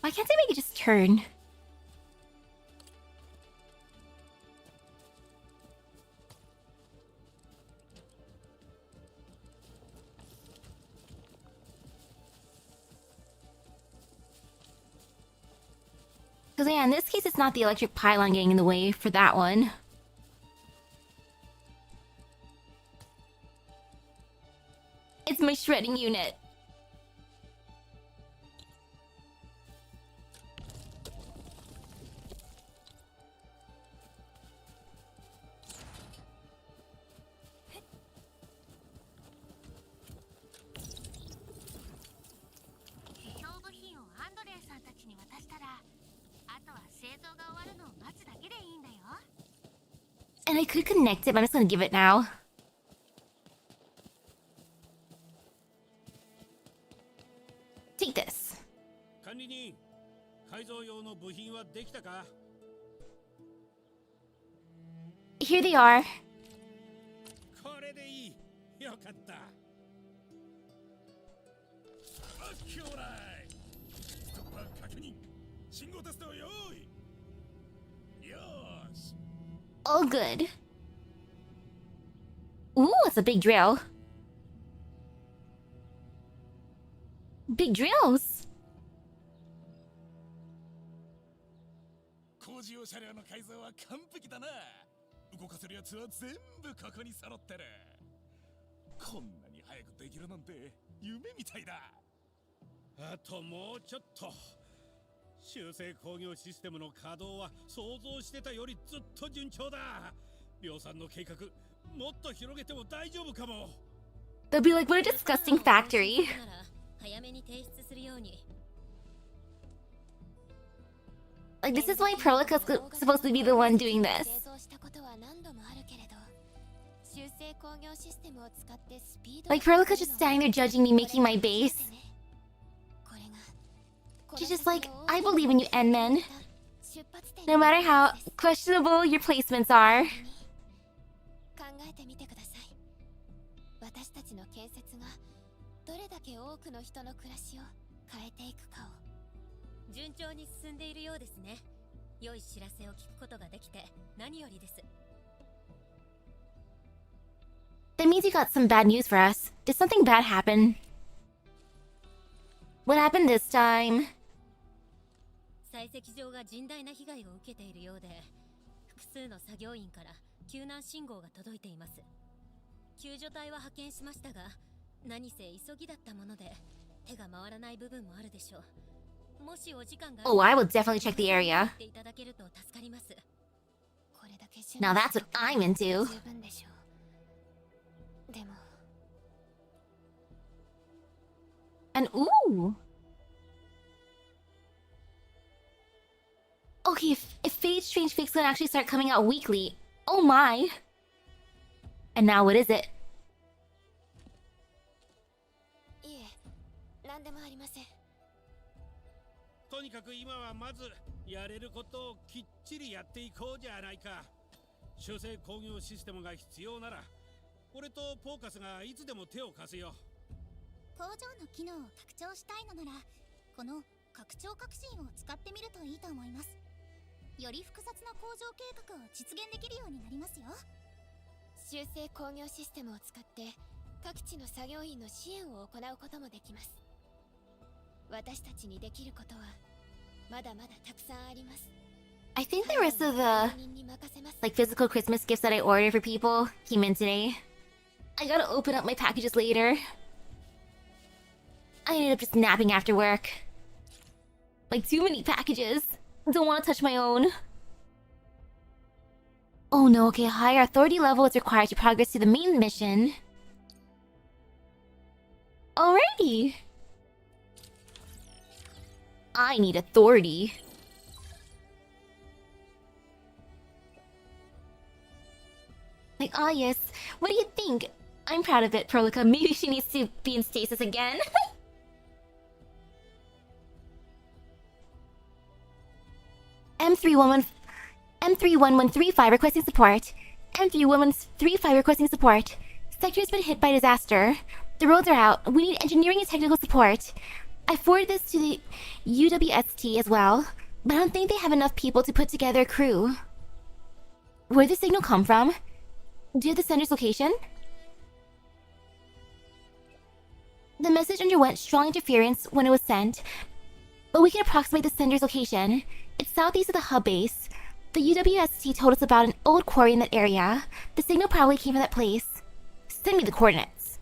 Speaker 1: Why can't I make it just turn? Because yeah, in this case, it's not the electric pylon getting in the way for that one. It's my shredding unit. And I could connect it, but I'm just gonna give it now. Take this.
Speaker 3: 管理人、改造用の部品はできたか？
Speaker 1: Here they are.
Speaker 3: これでいい。よかった。オッケーオーライ。ストッパー確認。信号テスト用意。よーし。
Speaker 1: All good. Ooh, it's a big drill. Big drills.
Speaker 3: 工事用車両の改造は完璧だな。動かせるやつは全部ここに揃ってる。こんなに早くできるなんて夢みたいだ。あともうちょっと。修正工業システムの稼働は想像してたよりずっと順調だ。量産の計画もっと広げても大丈夫かも。
Speaker 1: They'll be like, what a disgusting factory.
Speaker 4: なら早めに提出するように。
Speaker 1: Like, this is why Prolica's supposed to be the one doing this.
Speaker 2: 製造したことは何度もあるけれど、修正工業システムを使ってスピード
Speaker 1: Like, Prolica's just standing there judging me making my base. She's just like, I believe in you, Endmen. No matter how questionable your placements are.
Speaker 2: 考えてみてください。私たちの建設がどれだけ多くの人の暮らしを変えていくかを。
Speaker 4: 順調に進んでいるようですね。良い知らせを聞くことができて何よりです。
Speaker 1: That means you got some bad news for us. Did something bad happen? What happened this time?
Speaker 4: 採石場が甚大な被害を受けているようで、複数の作業員から救難信号が届いています。救助隊は派遣しましたが、何せ急ぎだったもので手が回らない部分もあるでしょう。
Speaker 1: Oh, I will definitely check the area. Now that's what I'm into. And ooh. Okay, if Fate Strange Fix can actually start coming out weekly. Oh my. And now what is it?
Speaker 2: いえ、何でもありません。
Speaker 3: とにかく今はまずやれることをきっちりやっていこうじゃないか。修正工業システムが必要なら俺とポーカスがいつでも手を貸すよ。
Speaker 2: 工場の機能を拡張したいのならこの拡張革新を使ってみるといいと思います。より複雑な工場計画を実現できるようになりますよ。修正工業システムを使って各地の作業員の支援を行うこともできます。私たちにできることはまだまだたくさんあります。
Speaker 1: I think the rest of the like physical Christmas gifts that I ordered for people came in today. I gotta open up my packages later. I ended up just napping after work. Like too many packages. Don't want to touch my own. Oh no, okay, higher authority level is required to progress to the main mission. Alrighty. I need authority. Like, ah yes, what do you think? I'm proud of it, Prolica. Maybe she needs to be in stasis again. M311335 requesting support. M311335 requesting support. Sector's been hit by disaster. The roads are out. We need engineering and technical support. I forwarded this to the UWST as well, but I don't think they have enough people to put together a crew. Where'd the signal come from? Do you have the sender's location? The message underwent strong interference when it was sent, but we can approximate the sender's location. It's southeast of the hub base. The UWST told us about an old quarry in that area. The signal probably came from that place. Send me the coordinates.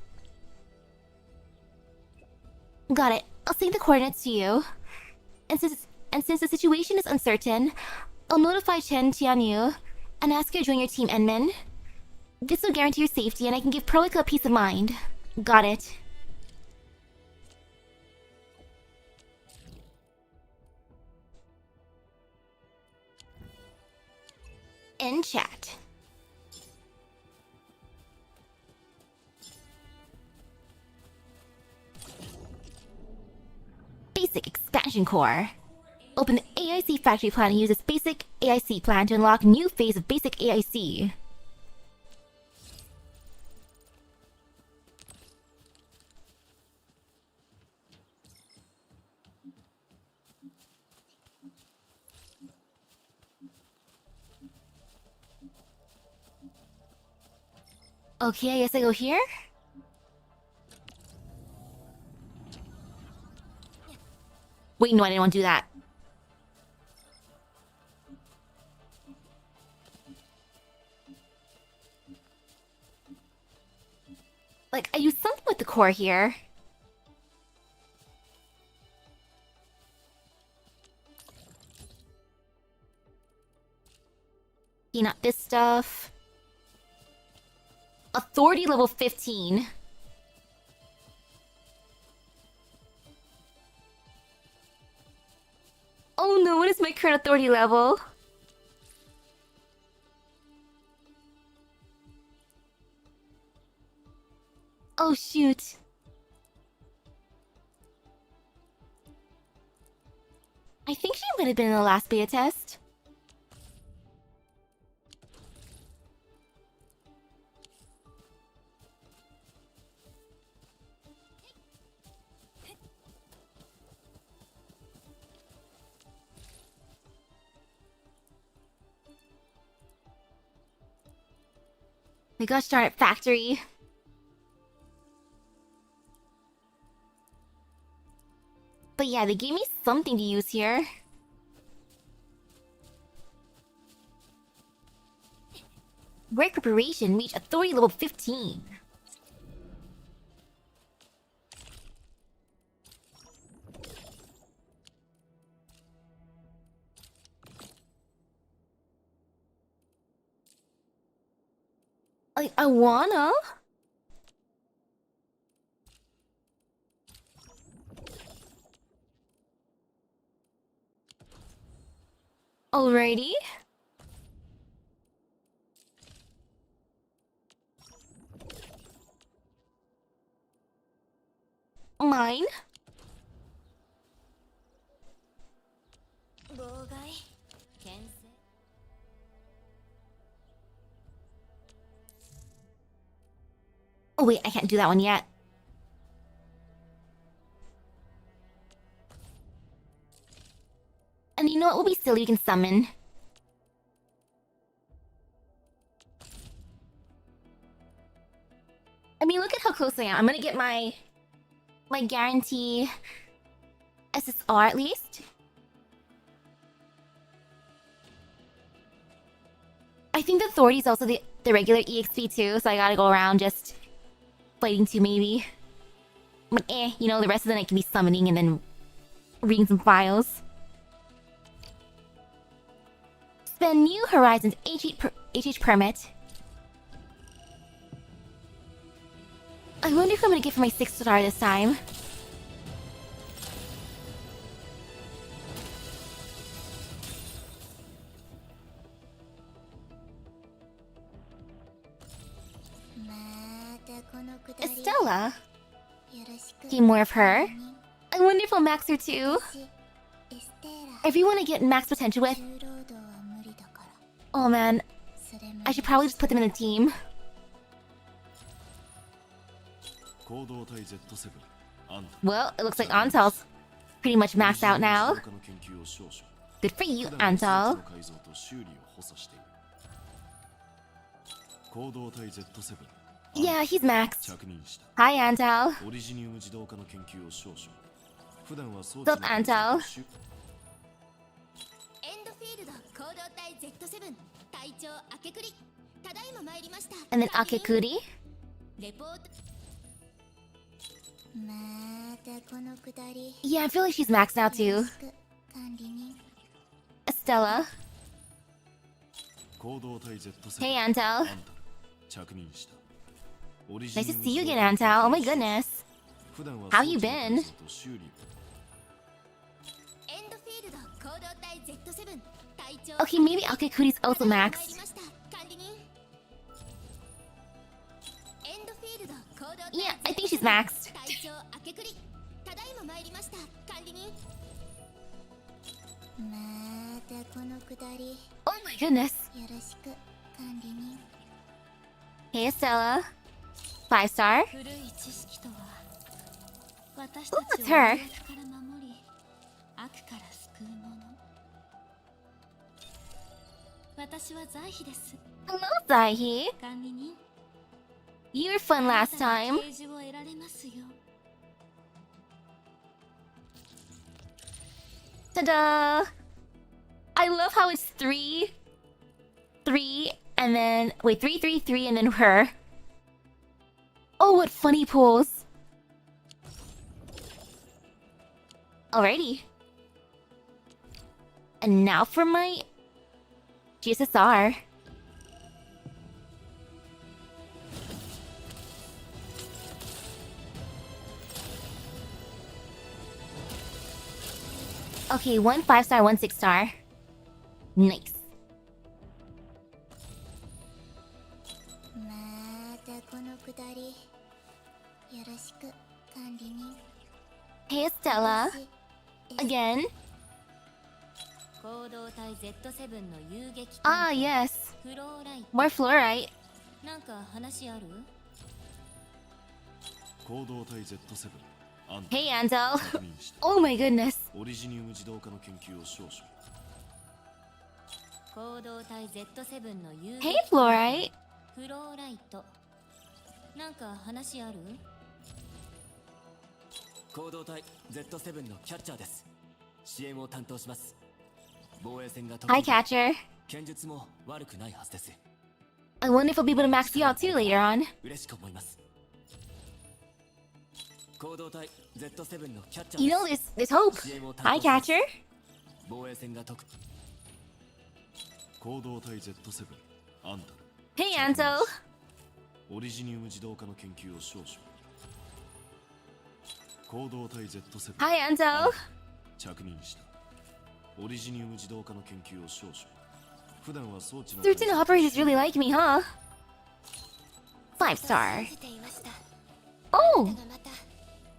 Speaker 1: Got it. I'll send the coordinates to you. And since the situation is uncertain, I'll notify Chen Tianyu and ask her to join your team, Enmin. This will guarantee your safety and I can give Prolica a peace of mind. Got it. End chat. Basic expansion core. Open the AIC factory plan and use this basic AIC plan to unlock new phase of basic AIC. Okay, I guess I go here? Wait, no, I didn't want to do that. Like, I used something with the core here. Okay, not this stuff. Authority level 15. Oh no, what is my current authority level? Oh shoot. I think she might have been in the last beta test. My gosh darn it, factory. But yeah, they gave me something to use here. Rare preparation reach authority level 15. I wanna. Alrighty. Mine. Oh wait, I can't do that one yet. And you know what will be silly, you can summon. I mean, look at how close I am. I'm gonna get my guarantee SSR at least. I think the authority is also the regular EXP too, so I gotta go around just fighting 2 maybe. But you know, the rest of the night can be summoning and then reading some files. Spend New Horizons HH permit. I wonder if I'm gonna get for my 6th star this time. Estella? Okay, more of her. I wonder if I'll max her too. Everyone I get max potential with. Oh man, I should probably just put them in the team. Well, it looks like Antal's pretty much maxed out now. Good for you, Antal. Yeah, he's maxed. Hi, Antal. What's up, Antal? And then Akekuri. Yeah, I feel like she's maxed out too. Estella. Hey, Antal. Nice to see you again, Antal. Oh my goodness. How you been? Okay, maybe Akekuri's also maxed. Yeah, I think she's maxed. Oh my goodness. Hey, Estella. 5 star. Ooh, it's her. Hello, Zaihi. You were fun last time. Ta-da! I love how it's 3, 3, and then... Wait, 3, 3, 3, and then her. Oh, what funny pose. Alrighty. And now for my GSSR. Okay, 1 5-star, 1 6-star. Nice.
Speaker 2: またこのくだりよろしく管理人
Speaker 1: Hey, Estella. Again.
Speaker 4: 行動体 Z7 の遊撃
Speaker 1: Ah, yes.
Speaker 4: フローライト
Speaker 1: More fluorite.
Speaker 4: なんか話ある？
Speaker 5: 行動体 Z7 アン
Speaker 1: Hey, Ansel.
Speaker 5: 確認した
Speaker 1: Oh my goodness.
Speaker 5: オリジニウム自動化の研究を少々
Speaker 4: 行動体 Z7 の遊
Speaker 1: Hey,
Speaker 4: 撃
Speaker 1: fluorite.
Speaker 4: フローライトなんか話ある？
Speaker 6: 行動体 Z7 のキャッチャーです。支援を担当します。防衛戦が得
Speaker 1: Hi,
Speaker 6: 意
Speaker 1: Catcher.
Speaker 6: 剣術も悪くないはずです。
Speaker 1: I wonder if I'll be able to max you out too later on.
Speaker 6: 嬉しく思います。行動体 Z7 のキャッチャー
Speaker 1: You
Speaker 6: です
Speaker 1: know, there's hope.
Speaker 6: 支援を担
Speaker 1: Hi,
Speaker 6: 当します
Speaker 1: Catcher.
Speaker 6: 防衛戦が得意
Speaker 5: 行動体 Z7 アンダル
Speaker 1: Hey, Ansel.
Speaker 5: オリジニウム自動化の研究を少々行動体 Z7
Speaker 1: Hi, Ansel.
Speaker 5: 着任したオリジニウム自動化の研究を少々普段は装置の
Speaker 1: Certain operators really like me, huh? 5-star.
Speaker 2: 信じていました
Speaker 1: Oh,
Speaker 2: がまた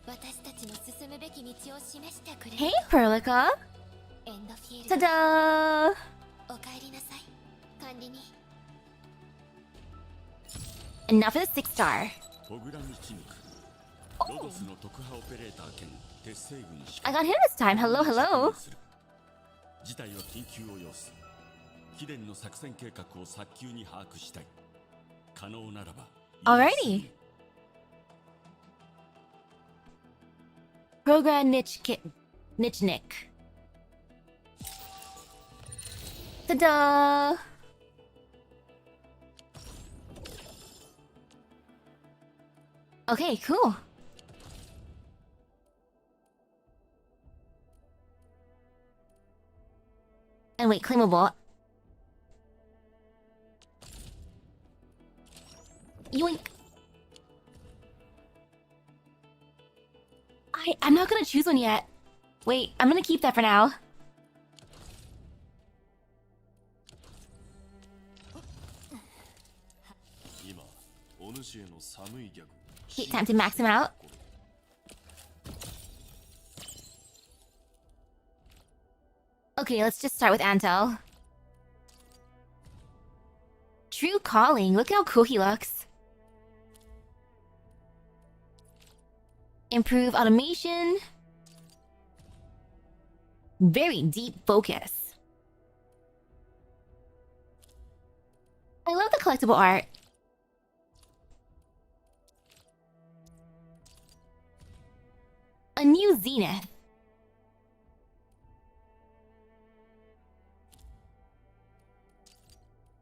Speaker 2: 私たちの進むべき道を示してくれる
Speaker 1: hey, Perlica.
Speaker 2: エンドフィールド
Speaker 1: Ta-da!
Speaker 2: お帰りなさい管理人
Speaker 1: And now for the 6-star.
Speaker 7: トグラミチヌクロドスの特派オペレーター兼鉄星群士
Speaker 1: I got him this time. Hello, hello.
Speaker 7: 事態は緊急を要す貴殿の作戦計画を早急に把握したい可能ならば
Speaker 1: Alrighty. Program Niche Nick. Ta-da! Okay, cool. And wait, claimable. Yoink. I'm not gonna choose one yet. Wait, I'm gonna keep that for now. Okay, time to max him out. Okay, let's just start with Antel. True calling. Look how cool he looks. Improve automation. Very deep focus. I love the collectible art. A new Zenith.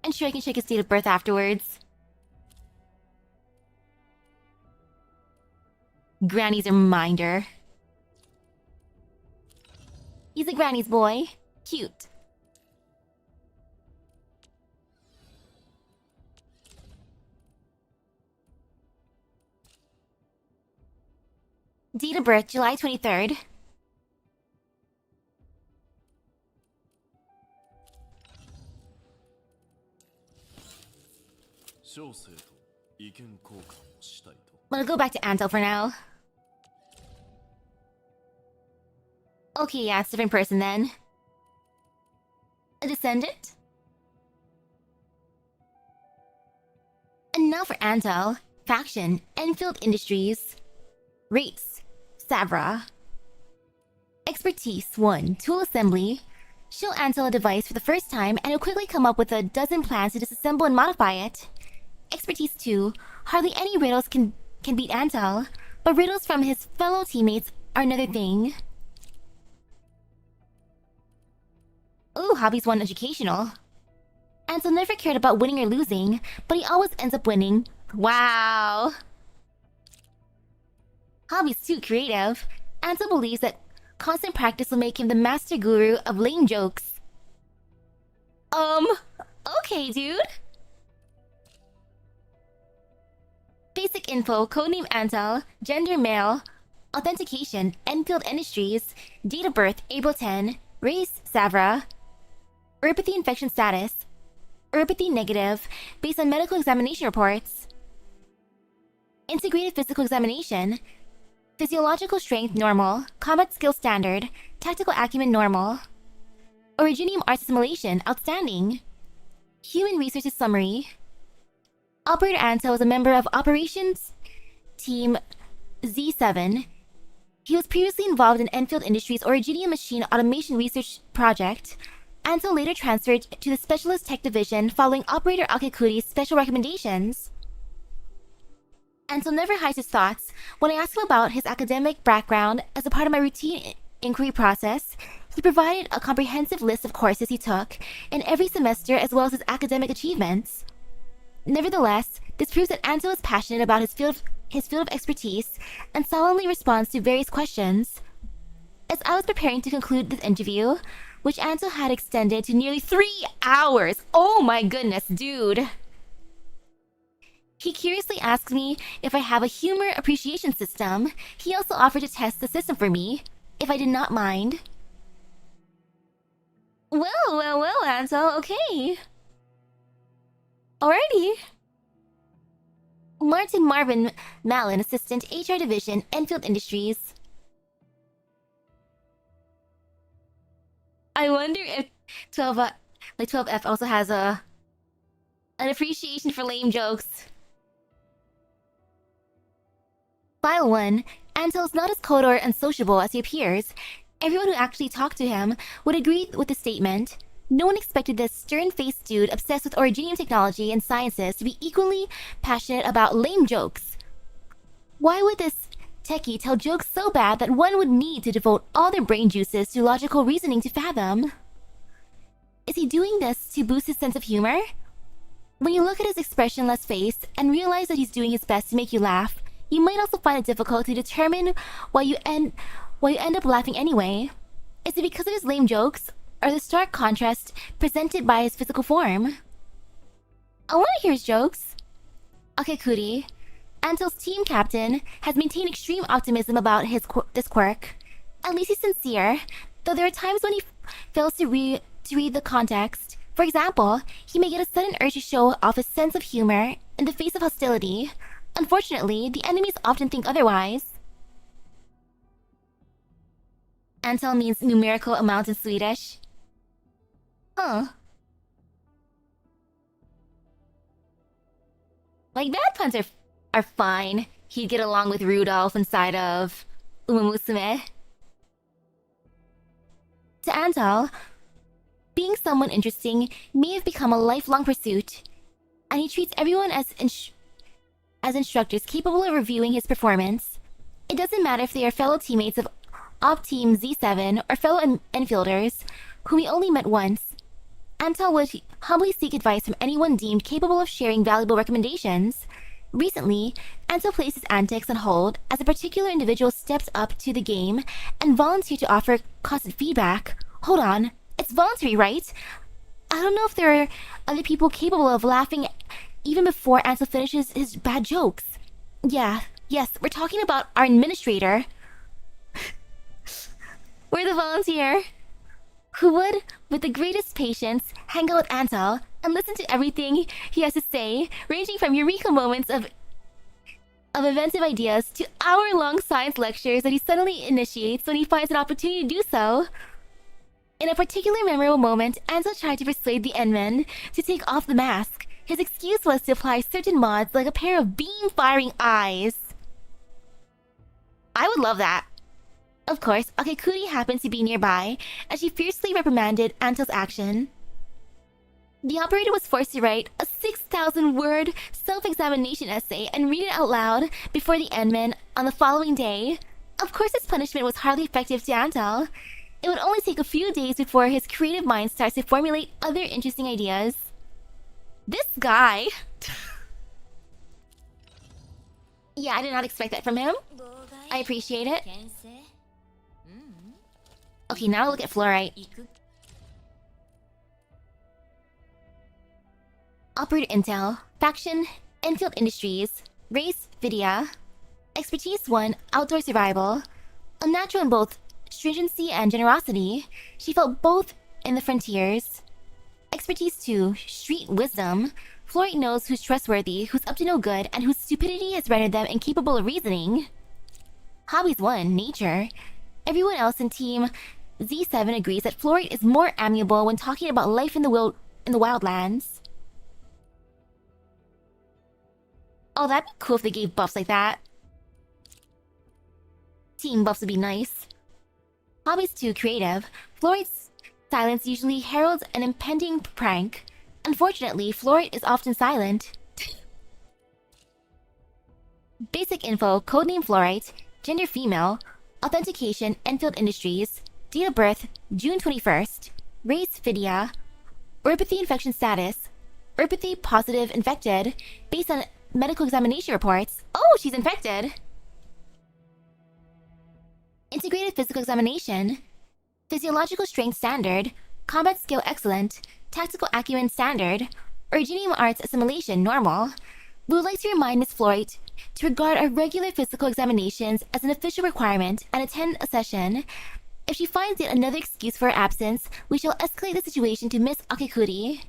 Speaker 1: And sure, I can check his date of birth afterwards. Granny's reminder. He's a granny's boy. Cute. Date of birth, July 23rd. I'll go back to Antel for now. Okay, yeah, it's a different person then. A descendant? And now for Antel, faction, Enfield Industries. Race, Sabra. Expertise 1, tool assembly. Show Antel a device for the first time and he'll quickly come up with a dozen plans to disassemble and modify it. Expertise 2, hardly any riddles can beat Antel, but riddles from his fellow teammates are another thing. Ooh, hobbies 1, educational. Antel never cared about winning or losing, but he always ends up winning. Wow. Hobbies 2, creative. Antel believes that constant practice will make him the master guru of lame jokes. Okay, dude. Basic info, codename Antel, gender male, Authentication, Enfield Industries. Date of birth, April 10. Race, Savra. Uropathy infection status, uropathy negative, based on medical examination reports. Integrated physical examination, physiological strength normal, combat skill standard, tactical acumen normal. Originium arts assimilation, outstanding. Human resources summary. Operator Anto was a member of Operations Team Z7. He was previously involved in Enfield Industries' Originium Machine Automation Research Project. Anto later transferred to the Specialist Tech Division following Operator Akekuri's special recommendations. Anto never hides his thoughts. When I asked him about his academic background as a part of my routine inquiry process, he provided a comprehensive list of courses he took in every semester as well as his academic achievements. Nevertheless, this proves that Anto is passionate about his field of expertise and solemnly responds to various questions. As I was preparing to conclude this interview, which Anto had extended to nearly 3 hours. Oh my goodness, dude. He curiously asked me if I have a humor appreciation system. He also offered to test the system for me, if I did not mind. Well, Anto, okay. Alrighty. Marvin Malin, Assistant HR Division, Enfield Industries. I wonder if 12F also has an appreciation for lame jokes. File 1. Anto is not as cold or unsociable as he appears. Everyone who actually talked to him would agree with the statement. No one expected this stern-faced dude obsessed with originium technology and sciences to be equally passionate about lame jokes. Why would this techie tell jokes so bad that one would need to devote all their brain juices to logical reasoning to fathom? Is he doing this to boost his sense of humor? When you look at his expressionless face and realize that he's doing his best to make you laugh, you might also find it difficult to determine why you end up laughing anyway. Is it because of his lame jokes, or the stark contrast presented by his physical form? I want to hear his jokes. Akekuri, Anto's team captain, has maintained extreme optimism about this quirk. At least he's sincere, though there are times when he fails to read the context. For example, he may get a sudden urge to show off his sense of humor in the face of hostility. Unfortunately, the enemies often think otherwise. Antal means numerical amount in Swedish. Huh. Like, bad puns are fine. He'd get along with Rudolph inside of Umamusume. To Antal, being someone interesting may have become a lifelong pursuit, and he treats everyone as instructors capable of reviewing his performance. It doesn't matter if they are fellow teammates of Op Team Z7 or fellow Enfielders, whom he only met once. Antal would humbly seek advice from anyone deemed capable of sharing valuable recommendations. Recently, Antal placed his antics on hold as a particular individual stepped up to the game and volunteered to offer constant feedback. Hold on, it's voluntary, right? I don't know if there are other people capable of laughing even before Antal finishes his bad jokes. Yes, we're talking about our administrator. We're the volunteer who would, with the greatest patience, hang out with Antal and listen to everything he has to say, ranging from eureka moments of inventive ideas to hour-long science lectures that he suddenly initiates when he finds an opportunity to do so. In a particularly memorable moment, Antal tried to persuade the N-men to take off the mask. His excuse was to apply certain mods like a pair of beam-firing eyes. I would love that. Of course, Akekuri happened to be nearby, and she fiercely reprimanded Antal's action. The operator was forced to write a 6,000-word self-examination essay and read it out loud before the N-men on the following day. Of course, this punishment was hardly effective to Antal. It would only take a few days before his creative mind starts to formulate other interesting ideas. This guy... Yeah, I did not expect that from him. I appreciate it. Okay, now look at Fluorite. Operator Intel. Faction, Endfield Industries. Race, Vidya. Expertise 1, outdoor survival. Unnatural in both stringency and generosity, she felt both in the frontiers. Expertise 2, street wisdom. Fluorite knows who's trustworthy, who's up to no good, and whose stupidity has rendered them incapable of reasoning. Hobbies 1, nature. Everyone else in Team Z7 agrees that Fluorite is more amiable when talking about life in the wildlands. Oh, that'd be cool if they gave buffs like that. Team buffs would be nice. Hobbies 2, creative. Fluorite's silence usually heralds an impending prank. Unfortunately, Fluorite is often silent. Basic info, codename Fluorite, gender female, authentication, Endfield Industries, date of birth, June 21st, race, Phidia, Erbithy infection status, Erbithy positive infected, based on medical examination reports. Oh, she's infected! Integrated physical examination, physiological strength standard, combat skill excellent, tactical acumen standard, Originium arts assimilation normal. We would like to remind Miss Fluorite to regard our regular physical examinations as an official requirement and attend a session. If she finds yet another excuse for her absence, we shall escalate the situation to Miss Akikuri.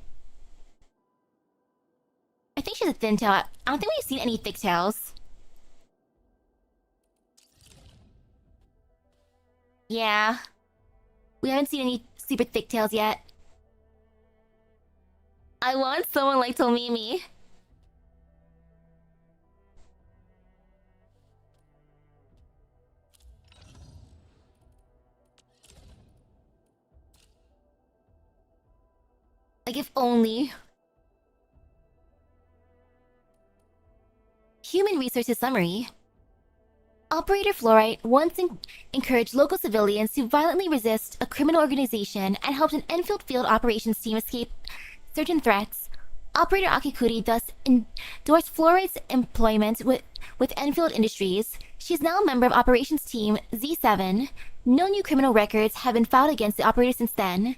Speaker 1: I think she's a thin tail. I don't think we've seen any thick tails. Yeah. We haven't seen any super thick tails yet. I want someone like Tomimi. Like, if only. Human Resources Summary. Operator Fluorite once encouraged local civilians to violently resist a criminal organization and helped an Enfield field operations team escape certain threats. Operator Akikuri thus endorsed Fluorite's employment with Enfield Industries. She is now a member of Operations Team Z7. No new criminal records have been filed against the operator since then.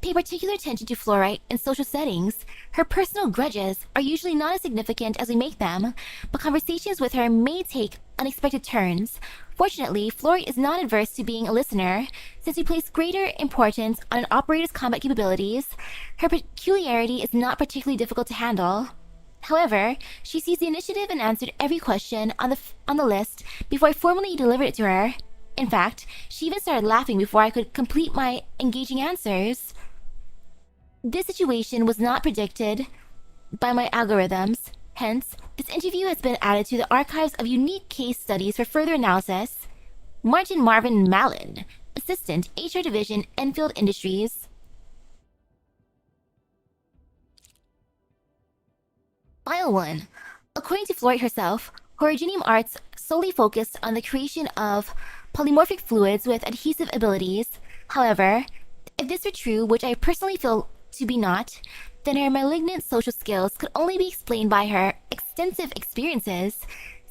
Speaker 1: Pay particular attention to Fluorite in social settings. Her personal grudges are usually not as significant as we make them, but conversations with her may take unexpected turns. Fortunately, Fluorite is not adverse to being a listener, since we place greater importance on an operator's combat capabilities. Her peculiarity is not particularly difficult to handle. However, she seized the initiative and answered every question on the list before I formally delivered it to her. In fact, she even started laughing before I could complete my engaging answers. This situation was not predicted by my algorithms. Hence, this interview has been added to the archives of unique case studies for further analysis. Martin Marvin Mallon, Assistant, HR Division, Enfield Industries. File 1. According to Fluorite herself, her Originium arts solely focused on the creation of polymorphic fluids with adhesive abilities. However, if this were true, which I personally feel to be not, then her malignant social skills could only be explained by her extensive experiences,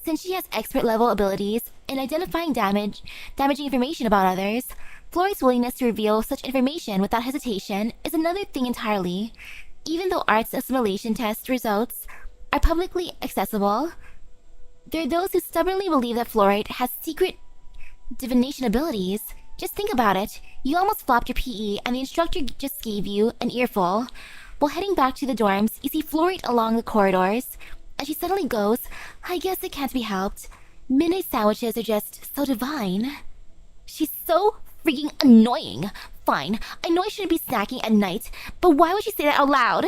Speaker 1: since she has expert-level abilities in identifying damaging information about others. Fluorite's willingness to reveal such information without hesitation is another thing entirely. Even though arts assimilation test results are publicly accessible, there are those who stubbornly believe that Fluorite has secret divination abilities. Just think about it. You almost flopped your PE and the instructor just gave you an earful. While heading back to the dorms, you see Fluorite along the corridors, and she suddenly goes, "I guess it can't be helped. Midnight sandwiches are just so divine." She's so freaking annoying. Fine, I know I shouldn't be snacking at night, but why would she say that out loud?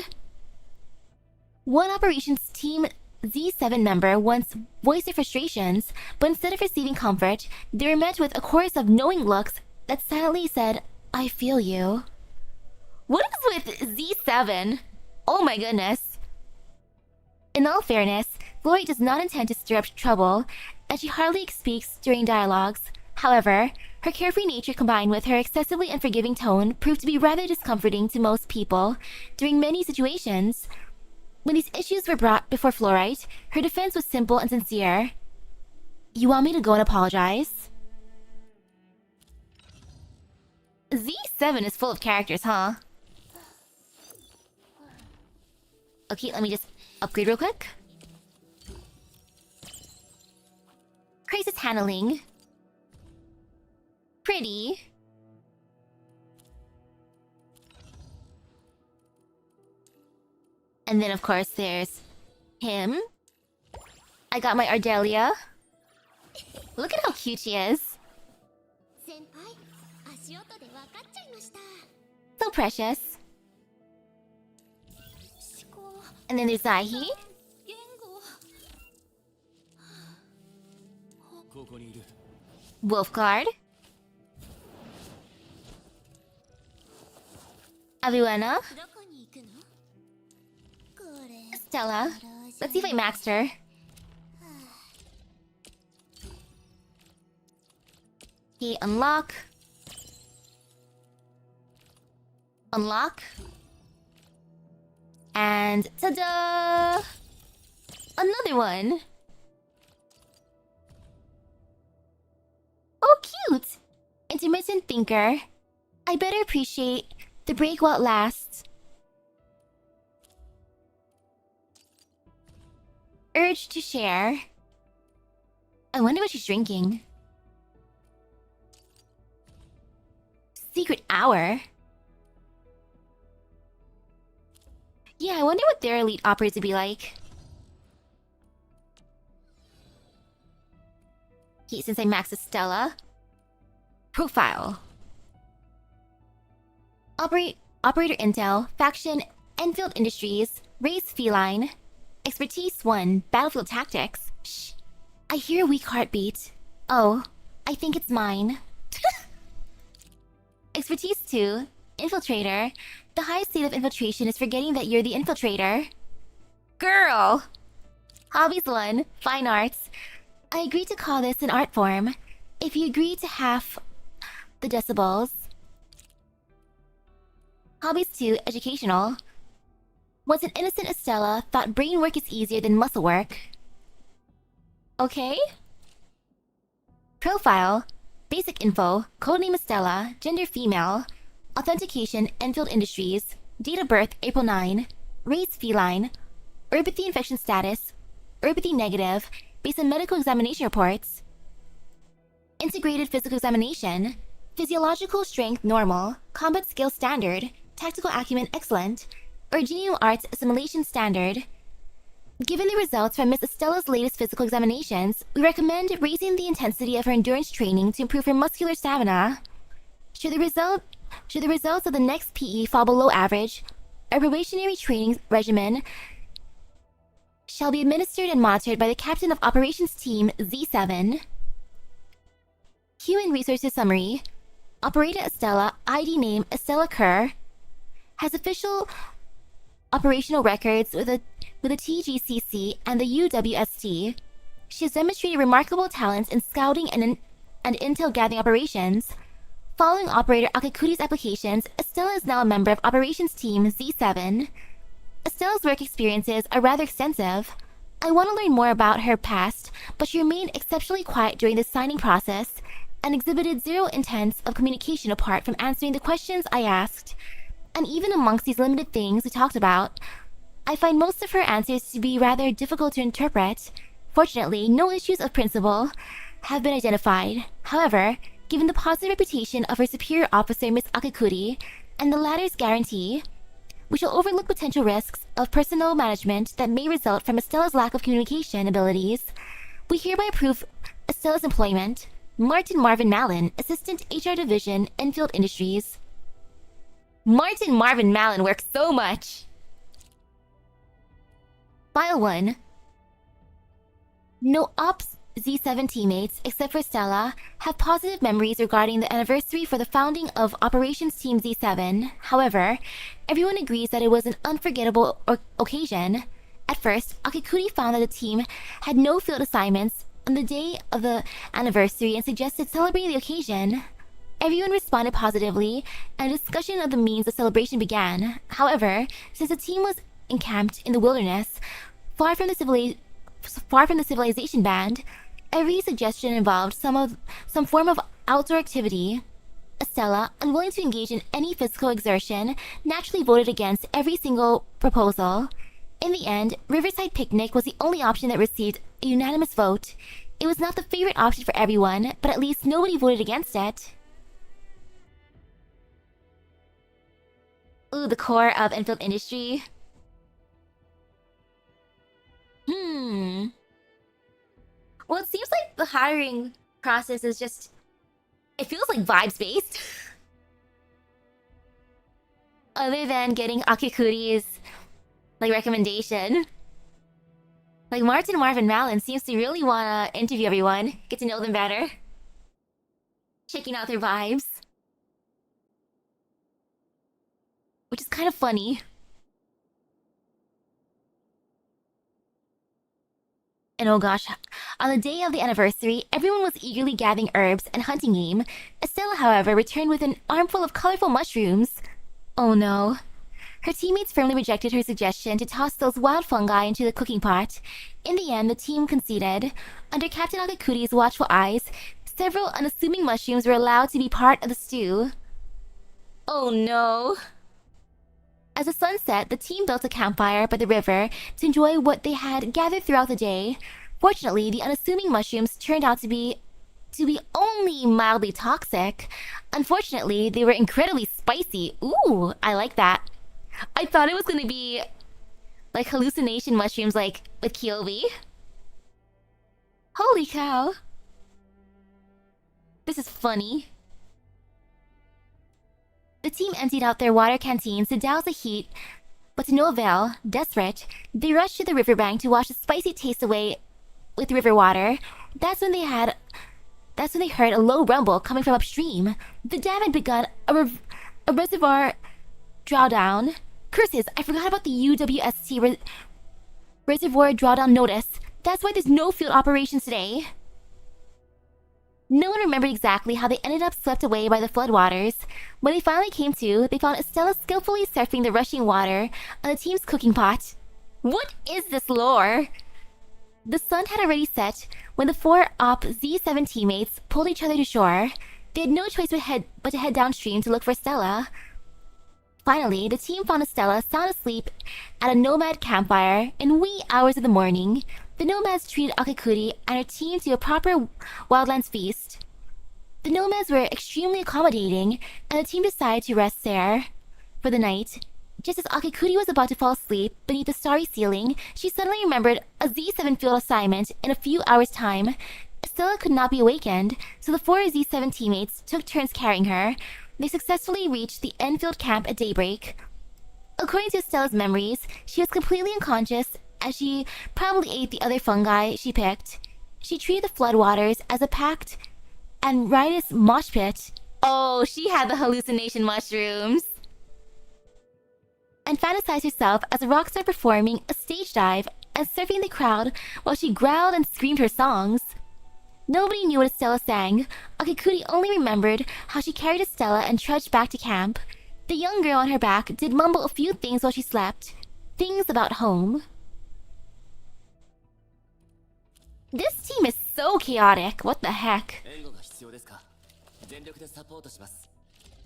Speaker 1: One operations team Z7 member once voiced their frustrations, but instead of receiving comfort, they were met with a chorus of knowing looks that silently said, "I feel you." What is with Z7? Oh my goodness. In all fairness, Fluorite does not intend to stir up trouble, and she hardly speaks during dialogues. However, her carefree nature combined with her excessively unforgiving tone proved to be rather discomforting to most people during many situations. When these issues were brought before Fluorite, her defense was simple and sincere. "You want me to go and apologize?" Z7 is full of characters, huh? Okay, let me just upgrade real quick. Crisis handling. Pretty. And then of course there's him. I got my Ardelia. Look at how cute she is.
Speaker 2: 先輩足音で分かっちゃいました
Speaker 1: So precious.
Speaker 2: 思考
Speaker 1: And then there's Zaihi.
Speaker 2: 言語
Speaker 6: ここにいる
Speaker 1: Wolfguard. Abuena.
Speaker 2: どこに行くのこれ
Speaker 1: Stella. Let's see if I maxed her. Okay, unlock. Unlock. And ta-da! Another one. Oh, cute! Intermittent thinker. I better appreciate the break while it lasts. Urge to share. I wonder what she's drinking. Secret hour. Yeah, I wonder what their elite operates would be like. Okay, since I maxed Stella. Profile. Operator Intel, Faction, Endfield Industries, Race Feline. Expertise 1, Battlefield Tactics. Shh. I hear a weak heartbeat. Oh, I think it's mine. Expertise 2, Infiltrator. The highest state of infiltration is forgetting that you're the infiltrator. Girl! Hobbies 1, Fine Arts. I agree to call this an art form. If you agree to half the decibels. Hobbies 2, Educational. Once an innocent Estella thought brain work is easier than muscle work. Okay? Profile. Basic info. Codename Estella. Gender female. Authentication Enfield Industries. Date of birth April 9. Race feline. Erbithy infection status. Erbithy negative. Based on medical examination reports. Integrated physical examination. Physiological strength normal. Combat skill standard. Tactical acumen excellent. Originium arts assimilation standard. Given the results from Miss Estella's latest physical examinations, we recommend raising the intensity of her endurance training to improve her muscular stamina. Should the results of the next PE fall below average, a probationary training regimen shall be administered and monitored by the Captain of Operations Team Z7. Human Resources Summary. Operator Estella, ID name Estella Kerr, has official operational records with a TGCC and the UWST. She has demonstrated remarkable talents in scouting and intel gathering operations. Following operator Akakuri's applications, Estella is now a member of Operations Team Z7. Estella's work experiences are rather extensive. I want to learn more about her past, but she remained exceptionally quiet during the signing process and exhibited zero intents of communication apart from answering the questions I asked. And even amongst these limited things we talked about, I find most of her answers to be rather difficult to interpret. Fortunately, no issues of principle have been identified. However, given the positive reputation of her superior officer, Miss Akakuri, and the latter's guarantee, we shall overlook potential risks of personnel management that may result from Estella's lack of communication abilities. We hereby approve Estella's employment. Martin Marvin Mallon, Assistant HR Division, Enfield Industries. Martin Marvin Mallon works so much! File 1. No Ops Z7 teammates, except for Stella, have positive memories regarding the anniversary for the founding of Operations Team Z7. However, everyone agrees that it was an unforgettable occasion. At first, Akakuri found that the team had no field assignments on the day of the anniversary and suggested celebrating the occasion. Everyone responded positively, and a discussion of the means of celebration began. However, since the team was encamped in the wilderness, far from the civilization band, every suggestion involved some form of outdoor activity. Estella, unwilling to engage in any physical exertion, naturally voted against every single proposal. In the end, Riverside Picnic was the only option that received a unanimous vote. It was not the favorite option for everyone, but at least nobody voted against it. Ooh, the core of Endfield Industry. Well, it seems like the hiring process is just... It feels like vibes-based. Other than getting Akikuri's, like, recommendation. Like, Martin, Marv, and Malin seems to really want to interview everyone, get to know them better. Checking out their vibes. Which is kind of funny. And oh gosh, on the day of the anniversary, everyone was eagerly gathering herbs and hunting game. Estella, however, returned with an armful of colorful mushrooms. Oh no. Her teammates firmly rejected her suggestion to toss those wild fungi into the cooking pot. In the end, the team conceded. Under Captain Akakuri's watchful eyes, several unassuming mushrooms were allowed to be part of the stew. Oh no. As the sun set, the team built a campfire by the river to enjoy what they had gathered throughout the day. Fortunately, the unassuming mushrooms turned out to be only mildly toxic. Unfortunately, they were incredibly spicy. Ooh, I like that. I thought it was gonna be like hallucination mushrooms like with Kyobi. Holy cow. This is funny. The team emptied out their water canteens to douse the heat, but to no avail. Desperate, they rushed to the riverbank to wash the spicy taste away with river water. That's when they heard a low rumble coming from upstream. The dam had begun a reservoir drawdown. Curses, I forgot about the UWST reservoir drawdown notice. That's why there's no field operations today. No one remembered exactly how they ended up swept away by the floodwaters. When they finally came to, they found Estella skillfully surfing the rushing water on the team's cooking pot. What is this lore? The sun had already set when the four Op Z7 teammates pulled each other to shore. They had no choice but to head downstream to look for Stella. Finally, the team found Estella sound asleep at a nomad campfire in wee hours of the morning. The nomads treated Akakuri and her team to a proper wildlands feast. The nomads were extremely accommodating, and the team decided to rest there for the night. Just as Akakuri was about to fall asleep beneath the starry ceiling, she suddenly remembered a Z7 field assignment in a few hours' time. Estella could not be awakened, so the four Z7 teammates took turns carrying her. They successfully reached the Endfield camp at daybreak. According to Stella's memories, she was completely unconscious as she probably ate the other fungi she picked. She treated the floodwaters as a packed and riotous mosh pit. Oh, she had the hallucination mushrooms. And fantasized herself as a rock star performing a stage dive and surfing the crowd while she growled and screamed her songs. Nobody knew what Estella sang. Akakuri only remembered how she carried Estella and trudged back to camp. The young girl on her back did mumble a few things while she slept. Things about home. This team is so chaotic. What the heck?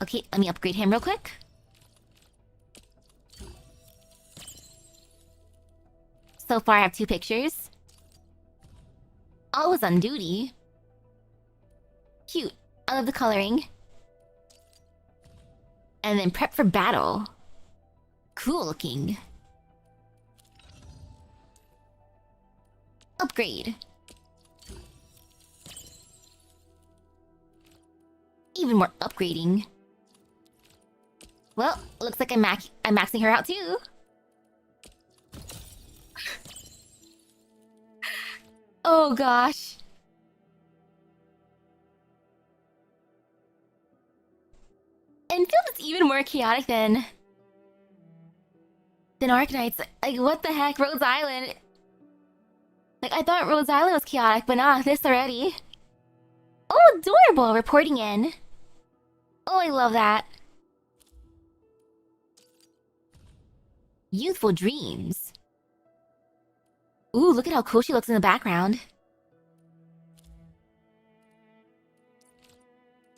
Speaker 1: Okay, let me upgrade him real quick. So far I have 2 pictures. Always on duty. Cute. I love the coloring. And then prep for battle. Cool looking. Upgrade. Even more upgrading. Well, looks like I'm maxing her out too. Oh gosh. Endfield is even more chaotic than Arknights. Like, what the heck? Rhodes Island. Like, I thought Rhodes Island was chaotic, but nah, this already. Oh, adorable! Reporting in. Oh, I love that. Youthful dreams. Ooh, look at how cool she looks in the background.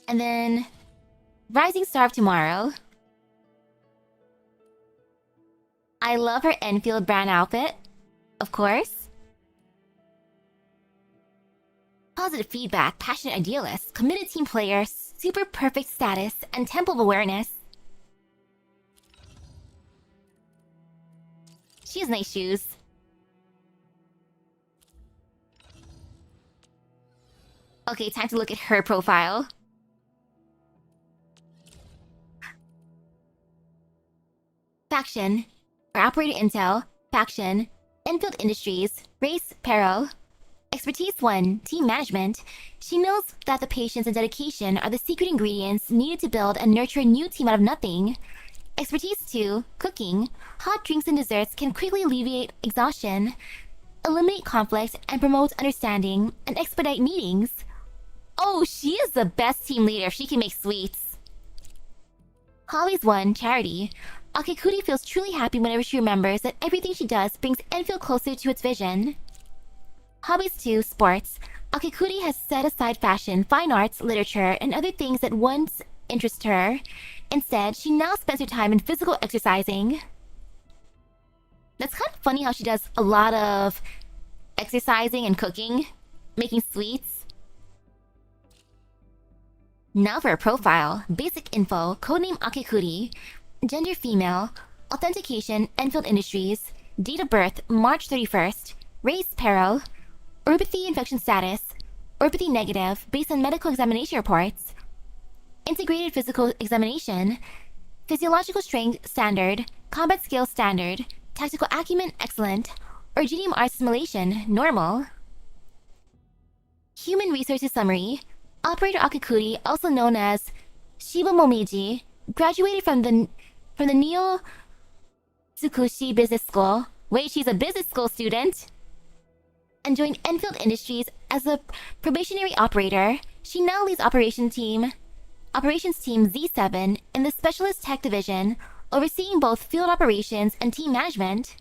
Speaker 1: And then... Rising Star of Tomorrow. I love her Endfield brand outfit. Of course. Positive feedback, passionate idealist, committed team player, super perfect status, and temple of awareness. She has nice shoes. Okay, time to look at her profile. Faction, or Operator Intel, Faction, Endfield Industries, Race, Peril. Expertise 1, Team Management. She knows that the patience and dedication are the secret ingredients needed to build and nurture a new team out of nothing. Expertise 2, Cooking. Hot drinks and desserts can quickly alleviate exhaustion, eliminate conflict, and promote understanding, and expedite meetings. Oh, she is the best team leader if she can make sweets. Hobbies 1, Charity. Akikuri feels truly happy whenever she remembers that everything she does brings Enfield closer to its vision. Hobbies 2, Sports. Akikuri has set aside fashion, fine arts, literature, and other things that once interested her. Instead, she now spends her time in physical exercising. That's kind of funny how she does a lot of exercising and cooking, making sweets. Now for a profile. Basic info, codename Akikuri, gender female, authentication Enfield Industries, date of birth March 31st, race Peril, Urbithy infection status, Urbithy negative based on medical examination reports, integrated physical examination, physiological strength standard, combat skills standard, tactical acumen excellent, Originium art assimilation normal. Human resources summary. Operator Akikuri, also known as Shiba Momiji, graduated from the Neo Tsukushi Business School. Wait, she's a business school student. And joined Enfield Industries as a probationary operator. She now leads operations team Z7 in the Specialist Tech Division, overseeing both field operations and team management.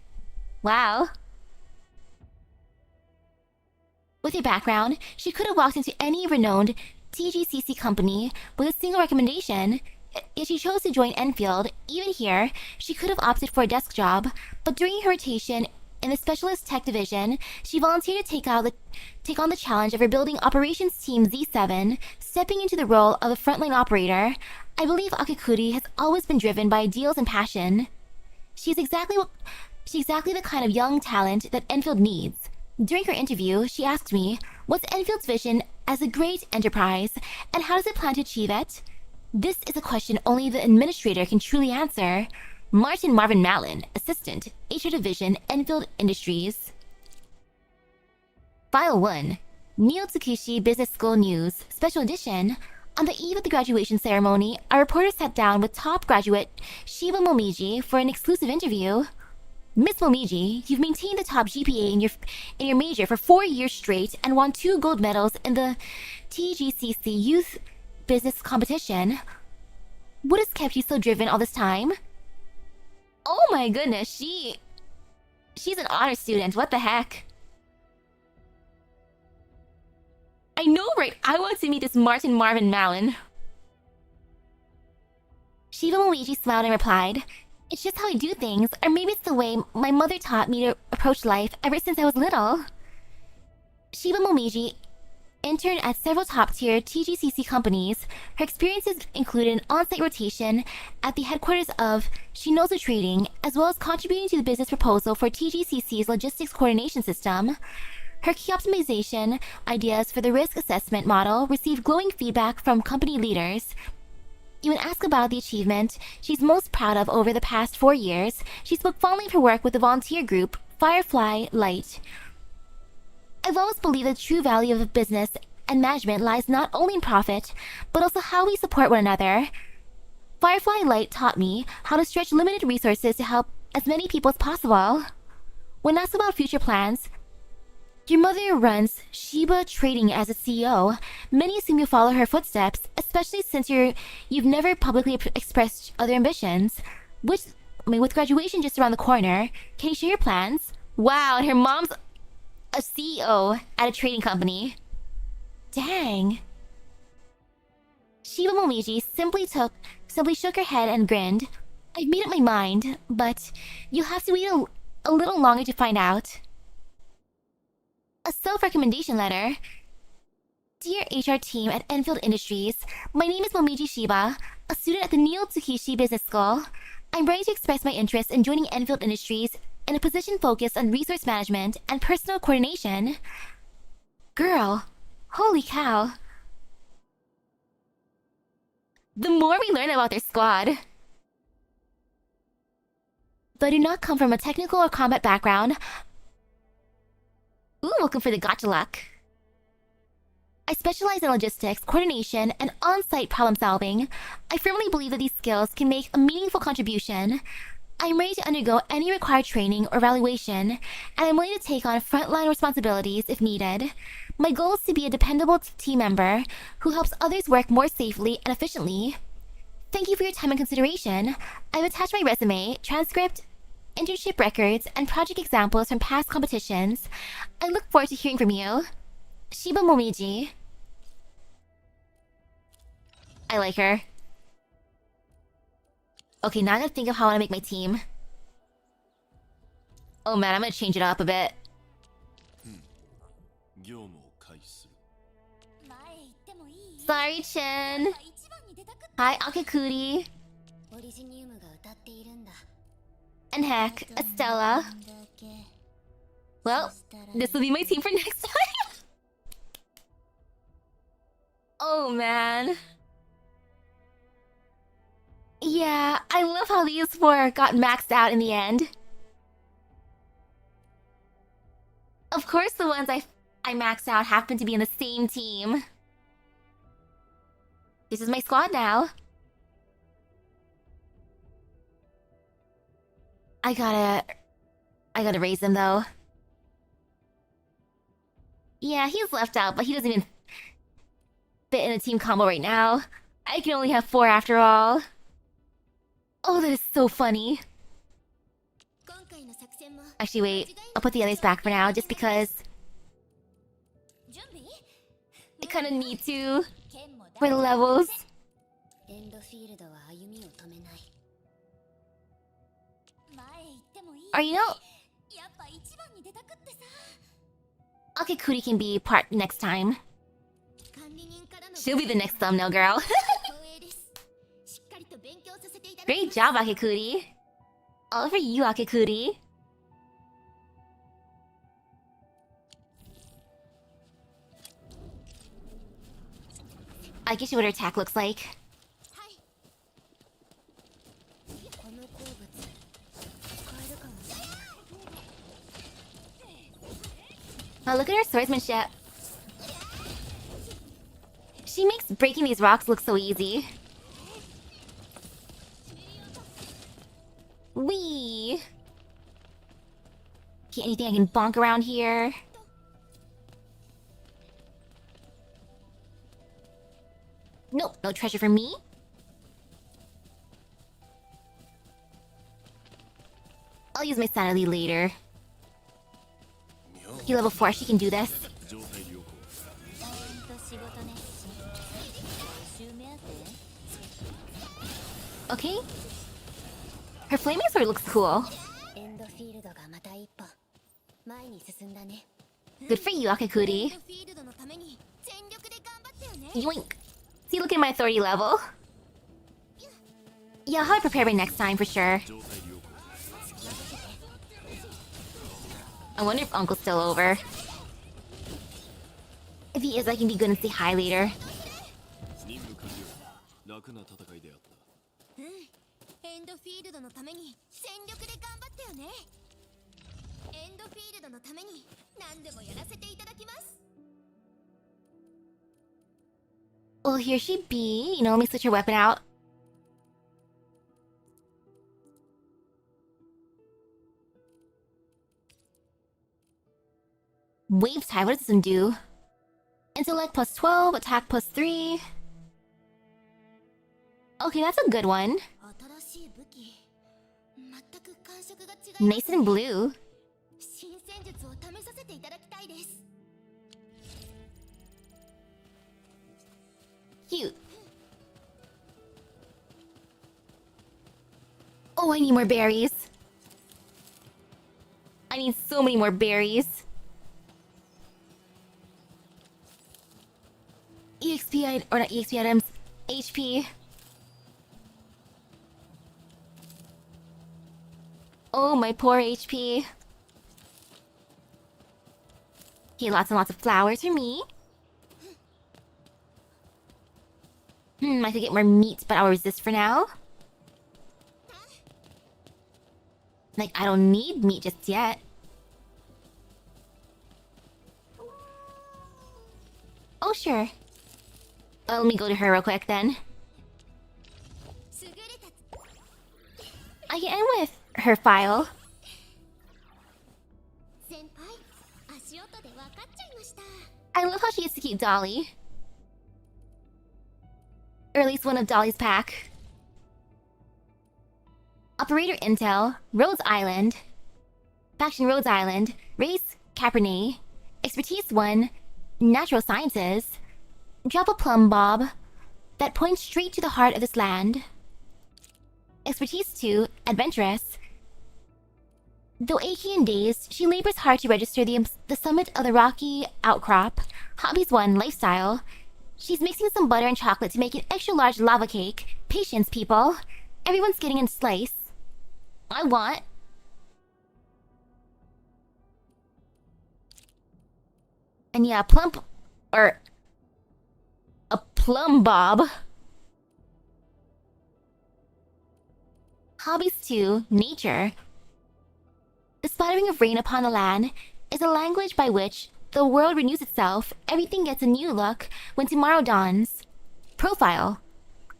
Speaker 1: Wow. With her background, she could have walked into any renowned TGCC company with a single recommendation. Yet she chose to join Enfield. Even here, she could have opted for a desk job, but during her rotation in the Specialist Tech Division, she volunteered to take on the challenge of rebuilding Operations Team Z7, stepping into the role of a frontline operator. I believe Akikuri has always been driven by ideals and passion. She's exactly the kind of young talent that Enfield needs. During her interview, she asked me, what's Enfield's vision as a great enterprise, and how does it plan to achieve it? This is a question only the administrator can truly answer. Martin Marvin Mallon, Assistant, HR Division, Enfield Industries. File 1. Neo Tsukushi Business School News, Special Edition. On the eve of the graduation ceremony, our reporter sat down with top graduate Shiba Momiji for an exclusive interview. Miss Momiji, you've maintained the top GPA in your major for 4 years straight and won 2 gold medals in the TGCC Youth Business Competition. What has kept you so driven all this time? Oh my goodness, she's an honor student. What the heck? I know, right? I want to meet this Martin Marvin Mallon. Shiba Momiji smiled and replied, it's just how I do things, or maybe it's the way my mother taught me to approach life ever since I was little. Shiba Momiji interned at several top-tier TGCC companies. Her experiences included an on-site rotation at the headquarters of Shinozu Trading, as well as contributing to the business proposal for TGCC's logistics coordination system. Her key optimization ideas for the risk assessment model received glowing feedback from company leaders. You would ask about the achievement she's most proud of over the past 4 years. She spoke fondly of her work with the volunteer group Firefly Light. I've always believed the true value of business and management lies not only in profit, but also how we support one another. Firefly Light taught me how to stretch limited resources to help as many people as possible. When asked about future plans, your mother runs Shiba Trading as a CEO. Many assume you follow her footsteps, especially since you've never publicly expressed other ambitions. With graduation just around the corner, can you share your plans? Wow, and her mom's a CEO at a trading company. Dang. Shiba Momiji simply shook her head and grinned. I've made up my mind, but you'll have to wait a little longer to find out. A self-recommendation letter. Dear HR team at Endfield Industries, my name is Momiji Shiba, a student at the Neo Tsukishi Business School. I'm ready to express my interest in joining Endfield Industries in a position focused on resource management and personal coordination. Girl, holy cow. The more we learn about their squad. Though I do not come from a technical or combat background. Ooh, welcome for the gotcha luck. I specialize in logistics, coordination, and on-site problem solving. I firmly believe that these skills can make a meaningful contribution. I'm ready to undergo any required training or evaluation, and I'm willing to take on frontline responsibilities if needed. My goal is to be a dependable team member who helps others work more safely and efficiently. Thank you for your time and consideration. I've attached my resume, transcript, internship records, and project examples from past competitions. I look forward to hearing from you. Shiba Momiji. I like her. Okay, now I gotta think of how I wanna make my team. Oh man, I'm gonna change it up a bit.
Speaker 5: 業務を開始する。
Speaker 1: Sorry, Chin. Hi, Akakuri.
Speaker 4: オリジニウムが歌っているんだ。
Speaker 1: And heck, Estella. Well, this will be my team for next time. Oh man. Yeah, I love how these four got maxed out in the end. Of course, the ones I maxed out happen to be in the same team. This is my squad now. I gotta raise him though. Yeah, he's left out, but he doesn't even fit in a team combo right now. I can only have 4 after all. Oh, that is so funny. Actually, wait. I'll put the others back for now, just because I kind of need to for the levels.
Speaker 4: エンドフィールドは歩みを止めない。
Speaker 1: Or you know, Akakuri can be part next time. She'll be the next thumbnail girl. Great job, Akakuri. All for you, Akakuri. I can see what her attack looks like. Oh, look at her swordsmanship. She makes breaking these rocks look so easy. Whee! Okay, anything I can bonk around here? Nope, no treasure for me. I'll use my sanity later. Okay, level 4, she can do this.
Speaker 5: 状態良好。
Speaker 1: Okay. Her flaming sword looks cool.
Speaker 4: エンドフィールドがまた一歩前に進んだね。
Speaker 1: Good for you, Akakuri.
Speaker 2: フィールドのために全力で頑張ったよね。
Speaker 1: Yoink. See, look at my authority level. Yeah, I'll have to prepare by next time for sure.
Speaker 5: 状態良好。
Speaker 1: I wonder if Uncle's still over. If he is, I can be good and say hi later.
Speaker 5: 任務完了。楽な戦いであった。
Speaker 2: エンドフィールドのために全力で頑張ったよね。エンドフィールドのために何でもやらせていただきます。
Speaker 1: Well, here she be. You know, let me switch her weapon out. Wave tie, what does this one do? Intellect plus 12, attack plus 3. Okay, that's a good one.
Speaker 2: 新しい武器、全く感触が違います。
Speaker 1: Nice and blue.
Speaker 2: 新戦術を試させていただきたいです。
Speaker 1: Cute. Oh, I need more berries. I need so many more berries. or not EXP items, HP. Oh, my poor HP. Okay, lots and lots of flowers for me. I could get more meat, but I'll resist for now. Like, I don't need meat just yet. Oh, sure. Let me go to her real quick then. I can end with her file.
Speaker 2: 先輩、足音で分かっちゃいました。
Speaker 1: I love how she gets to keep Dolly. Or at least one of Dolly's pack. Operator Intel, Rhodes Island. Faction Rhodes Island, Race Cabernet. Expertise 1, Natural Sciences. Drop a plumb bob that points straight to the heart of this land. Expertise 2, Adventurous. Though achy and dazed, she labors hard to register the summit of the rocky outcrop. Hobbies 1, Lifestyle. She's mixing some butter and chocolate to make an extra large lava cake. Patience, people. Everyone's getting a slice. I want. And yeah, plump... or... a plumb bob. Hobbies 2, Nature. The splattering of rain upon the land is a language by which the world renews itself. Everything gets a new look when tomorrow dawns. Profile.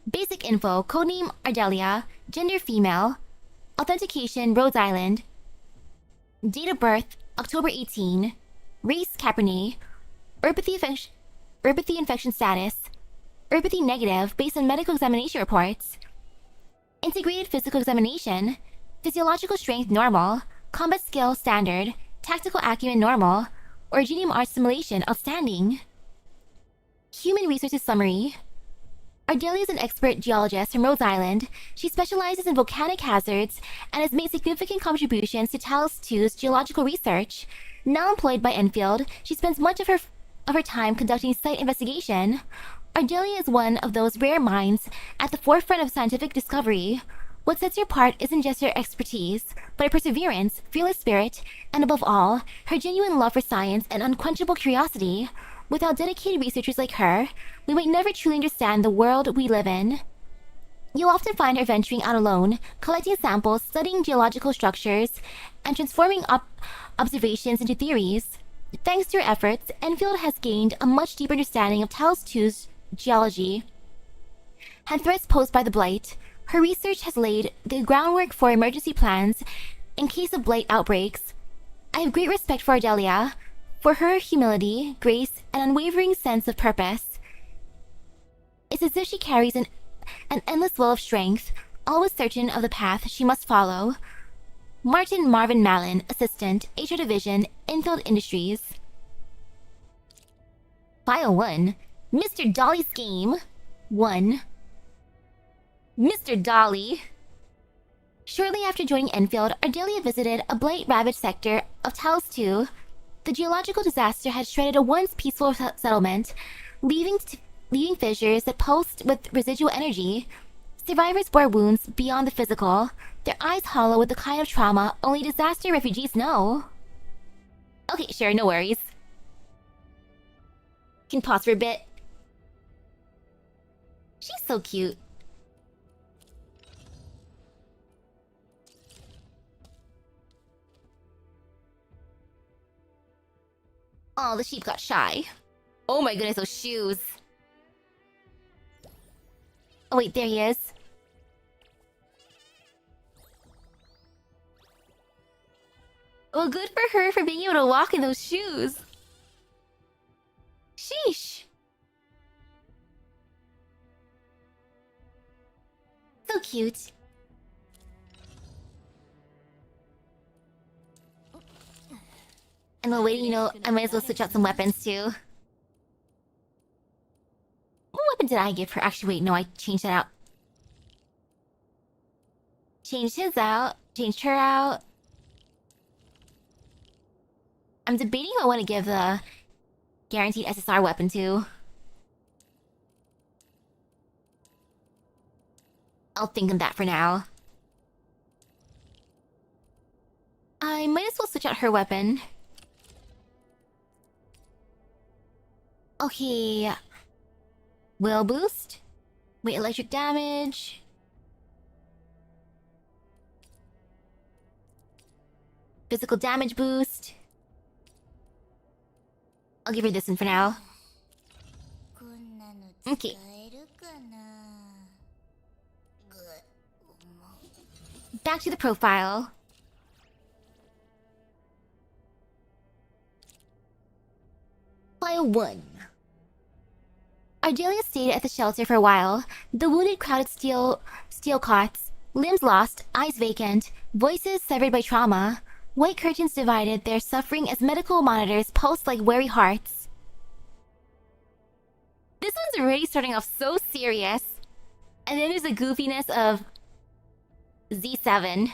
Speaker 1: Basic info, codename Ardelia, gender female, authentication Rhodes Island, date of birth October 18, race Cabernet, Erbithy infection status, Erbithy negative based on medical examination reports, integrated physical examination, physiological strength normal, combat skill standard, tactical acumen normal, Originium Arts simulation outstanding. Human resources summary. Ardelia is an expert geologist from Rhodes Island. She specializes in volcanic hazards and has made significant contributions to Talos 2's geological research. Now employed by Endfield, she spends much of her time conducting site investigation. Ardelia is one of those rare minds at the forefront of scientific discovery. What sets her apart isn't just her expertise, but her perseverance, fearless spirit, and above all, her genuine love for science and unquenchable curiosity. Without dedicated researchers like her, we might never truly understand the world we live in. You'll often find her venturing out alone, collecting samples, studying geological structures, and transforming observations into theories. Thanks to her efforts, Enfield has gained a much deeper understanding of Talos 2's geology and threats posed by the Blight. Her research has laid the groundwork for emergency plans in case of Blight outbreaks. I have great respect for Ardelia, for her humility, grace, and unwavering sense of purpose. It's as if she carries an endless well of strength, always certain of the path she must follow. Martin Marvin Mallon, Assistant, HR Division, Enfield Industries. File 1. Mr. Dolly's Game. 1. Mr. Dolly. Shortly after joining Enfield, Ardelia visited a blight-ravaged sector of Talos 2. The geological disaster had shredded a once peaceful settlement, leaving fissures that pulsed with residual energy. Survivors bore wounds beyond the physical, their eyes hollow with the kind of trauma only disaster refugees know. Okay, sure, no worries. Can pause for a bit. She's so cute. Oh, the sheep got shy. Oh my goodness, those shoes. Oh wait, there he is. Well, good for her for being able to walk in those shoes. Sheesh. So cute. And while waiting, I might as well switch out some weapons too. What weapon did I give her? Actually, wait, no, I changed that out. Changed his out. Changed her out. I'm debating who I want to give the guaranteed SSR weapon to. I'll think on that for now. I might as well switch out her weapon. Okay. Will boost. Wait, electric damage. Physical damage boost. I'll give her this one for now.
Speaker 2: こんなの
Speaker 1: Okay.
Speaker 2: 使えるかな。
Speaker 1: Back to the profile. File 1. Ardelia stayed at the shelter for a while. The wounded crowded steel cots, limbs lost, eyes vacant, voices severed by trauma. White curtains divided their suffering as medical monitors pulsed like weary hearts. This one's already starting off so serious. And then there's the goofiness of Z7.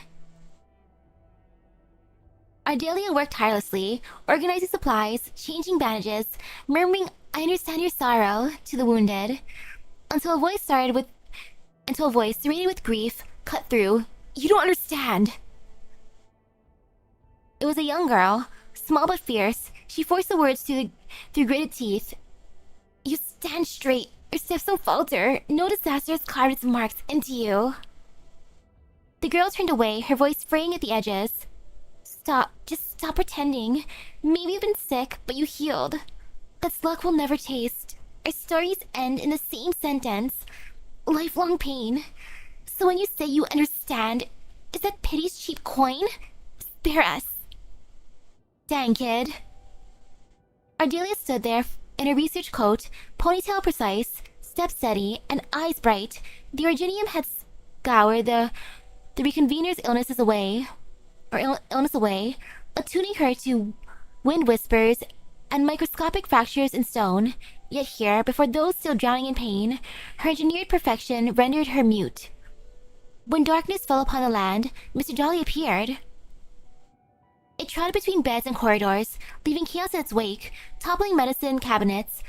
Speaker 1: Ardelia worked tirelessly, organizing supplies, changing bandages, murmuring, "I understand your sorrow," to the wounded, until a voice serrated with grief cut through. "You don't understand." It was a young girl, small but fierce. She forced the words through gritted teeth. "You stand straight. Your steps don't falter. No disaster has carved its marks into you." The girl turned away, her voice fraying at the edges. "Stop. Just stop pretending. Maybe you've been sick, but you healed. That's luck we'll never taste. Our stories end in the same sentence. Lifelong pain. So when you say you understand, is that pity's cheap coin? Spare us." Dang, kid. Ardelia stood there in a research coat, ponytail precise, step steady, and eyes bright. The Originium had scoured the reconvener's illness away, attuning her to wind whispers and microscopic fractures in stone. Yet here, before those still drowning in pain, her engineered perfection rendered her mute. When darkness fell upon the land, Mr. Jolly appeared. It trotted between beds and corridors, leaving chaos in its wake, toppling medicine cabinets,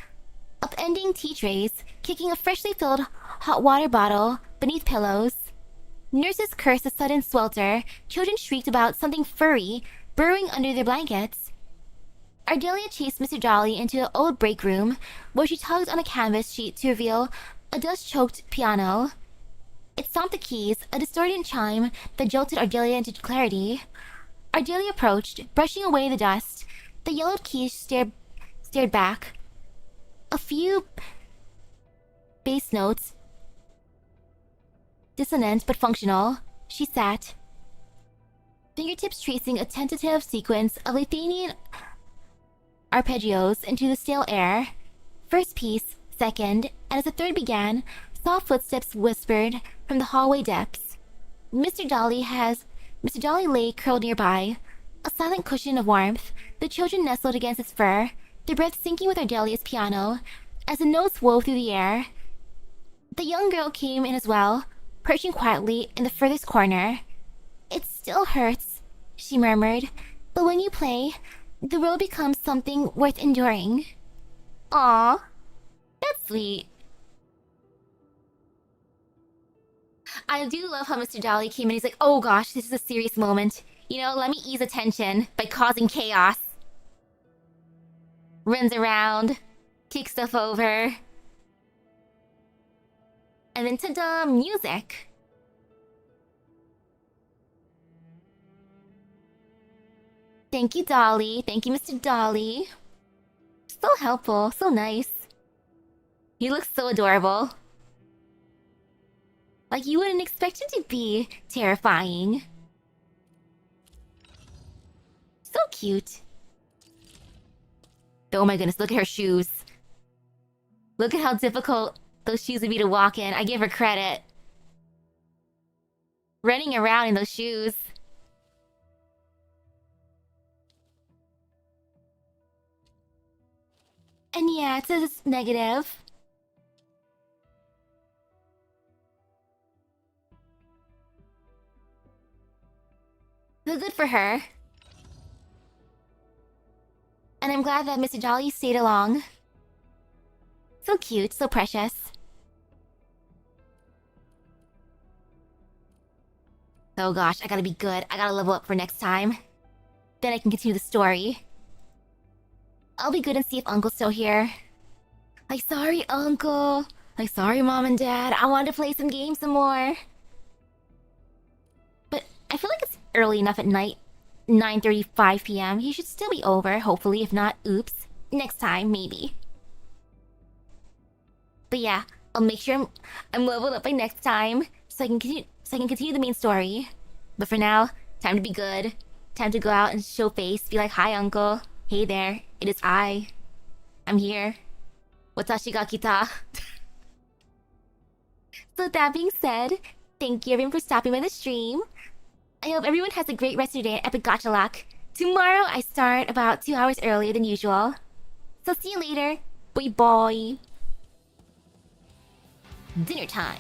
Speaker 1: upending tea trays, kicking a freshly filled hot water bottle beneath pillows. Nurses cursed the sudden swelter, children shrieked about something furry burrowing under their blankets. Ardelia chased Mr. Jolly into the old break room, where she tugged on a canvas sheet to reveal a dust-choked piano. It stomped the keys, a distorted chime that jolted Ardelia into clarity. Ardelia approached, brushing away the dust. The yellowed keys stared back. A few bass notes, dissonant but functional. She sat, fingertips tracing a tentative sequence of Lithuanian arpeggios into the stale air. First piece, second, and as the third began, soft footsteps whispered from the hallway depths. Mr. Jolly lay curled nearby, a silent cushion of warmth. The children nestled against its fur, their breath syncing with Ardelia's piano, as the notes wove through the air. The young girl came in as well, perching quietly in the furthest corner. "It still hurts," she murmured, "but when you play, the world becomes something worth enduring." Aw, that's sweet. I do love how Mr. Jolly came in. He's like, "Oh gosh, this is a serious moment. You know, let me ease the tension by causing chaos." Runs around, kicks stuff over. And then ta-da, music. Thank you, Dolly. Thank you, Mr. Dolly. So helpful, so nice. He looks so adorable. Like you wouldn't expect him to be terrifying. So cute. Oh my goodness, look at her shoes. Look at how difficult those shoes would be to walk in. I give her credit. Running around in those shoes. And yeah, it says it's negative. So good for her. And I'm glad that Mr. Jolly stayed along. So cute, so precious. Oh gosh, I gotta be good. I gotta level up for next time. Then I can continue the story. I'll be good and see if Uncle's still here. Like, sorry, Uncle. Like, sorry, Mom and Dad. I wanted to play some games some more. But I feel like it's early enough at night. 9:35 p.m. He should still be over, hopefully. If not, oops. Next time, maybe. But yeah, I'll make sure I'm leveled up by next time, so I can continue the main story. But for now, time to be good. Time to go out and show face. Be like, hi, Uncle. Hey there. It is I. I'm here. Watashi ga kita. So that being said, thank you everyone for stopping by the stream. I hope everyone has a great rest of your day at Epic Gacha Luck. Tomorrow I start about 2 hours earlier than usual. So see you later. Bye bye. Dinner time.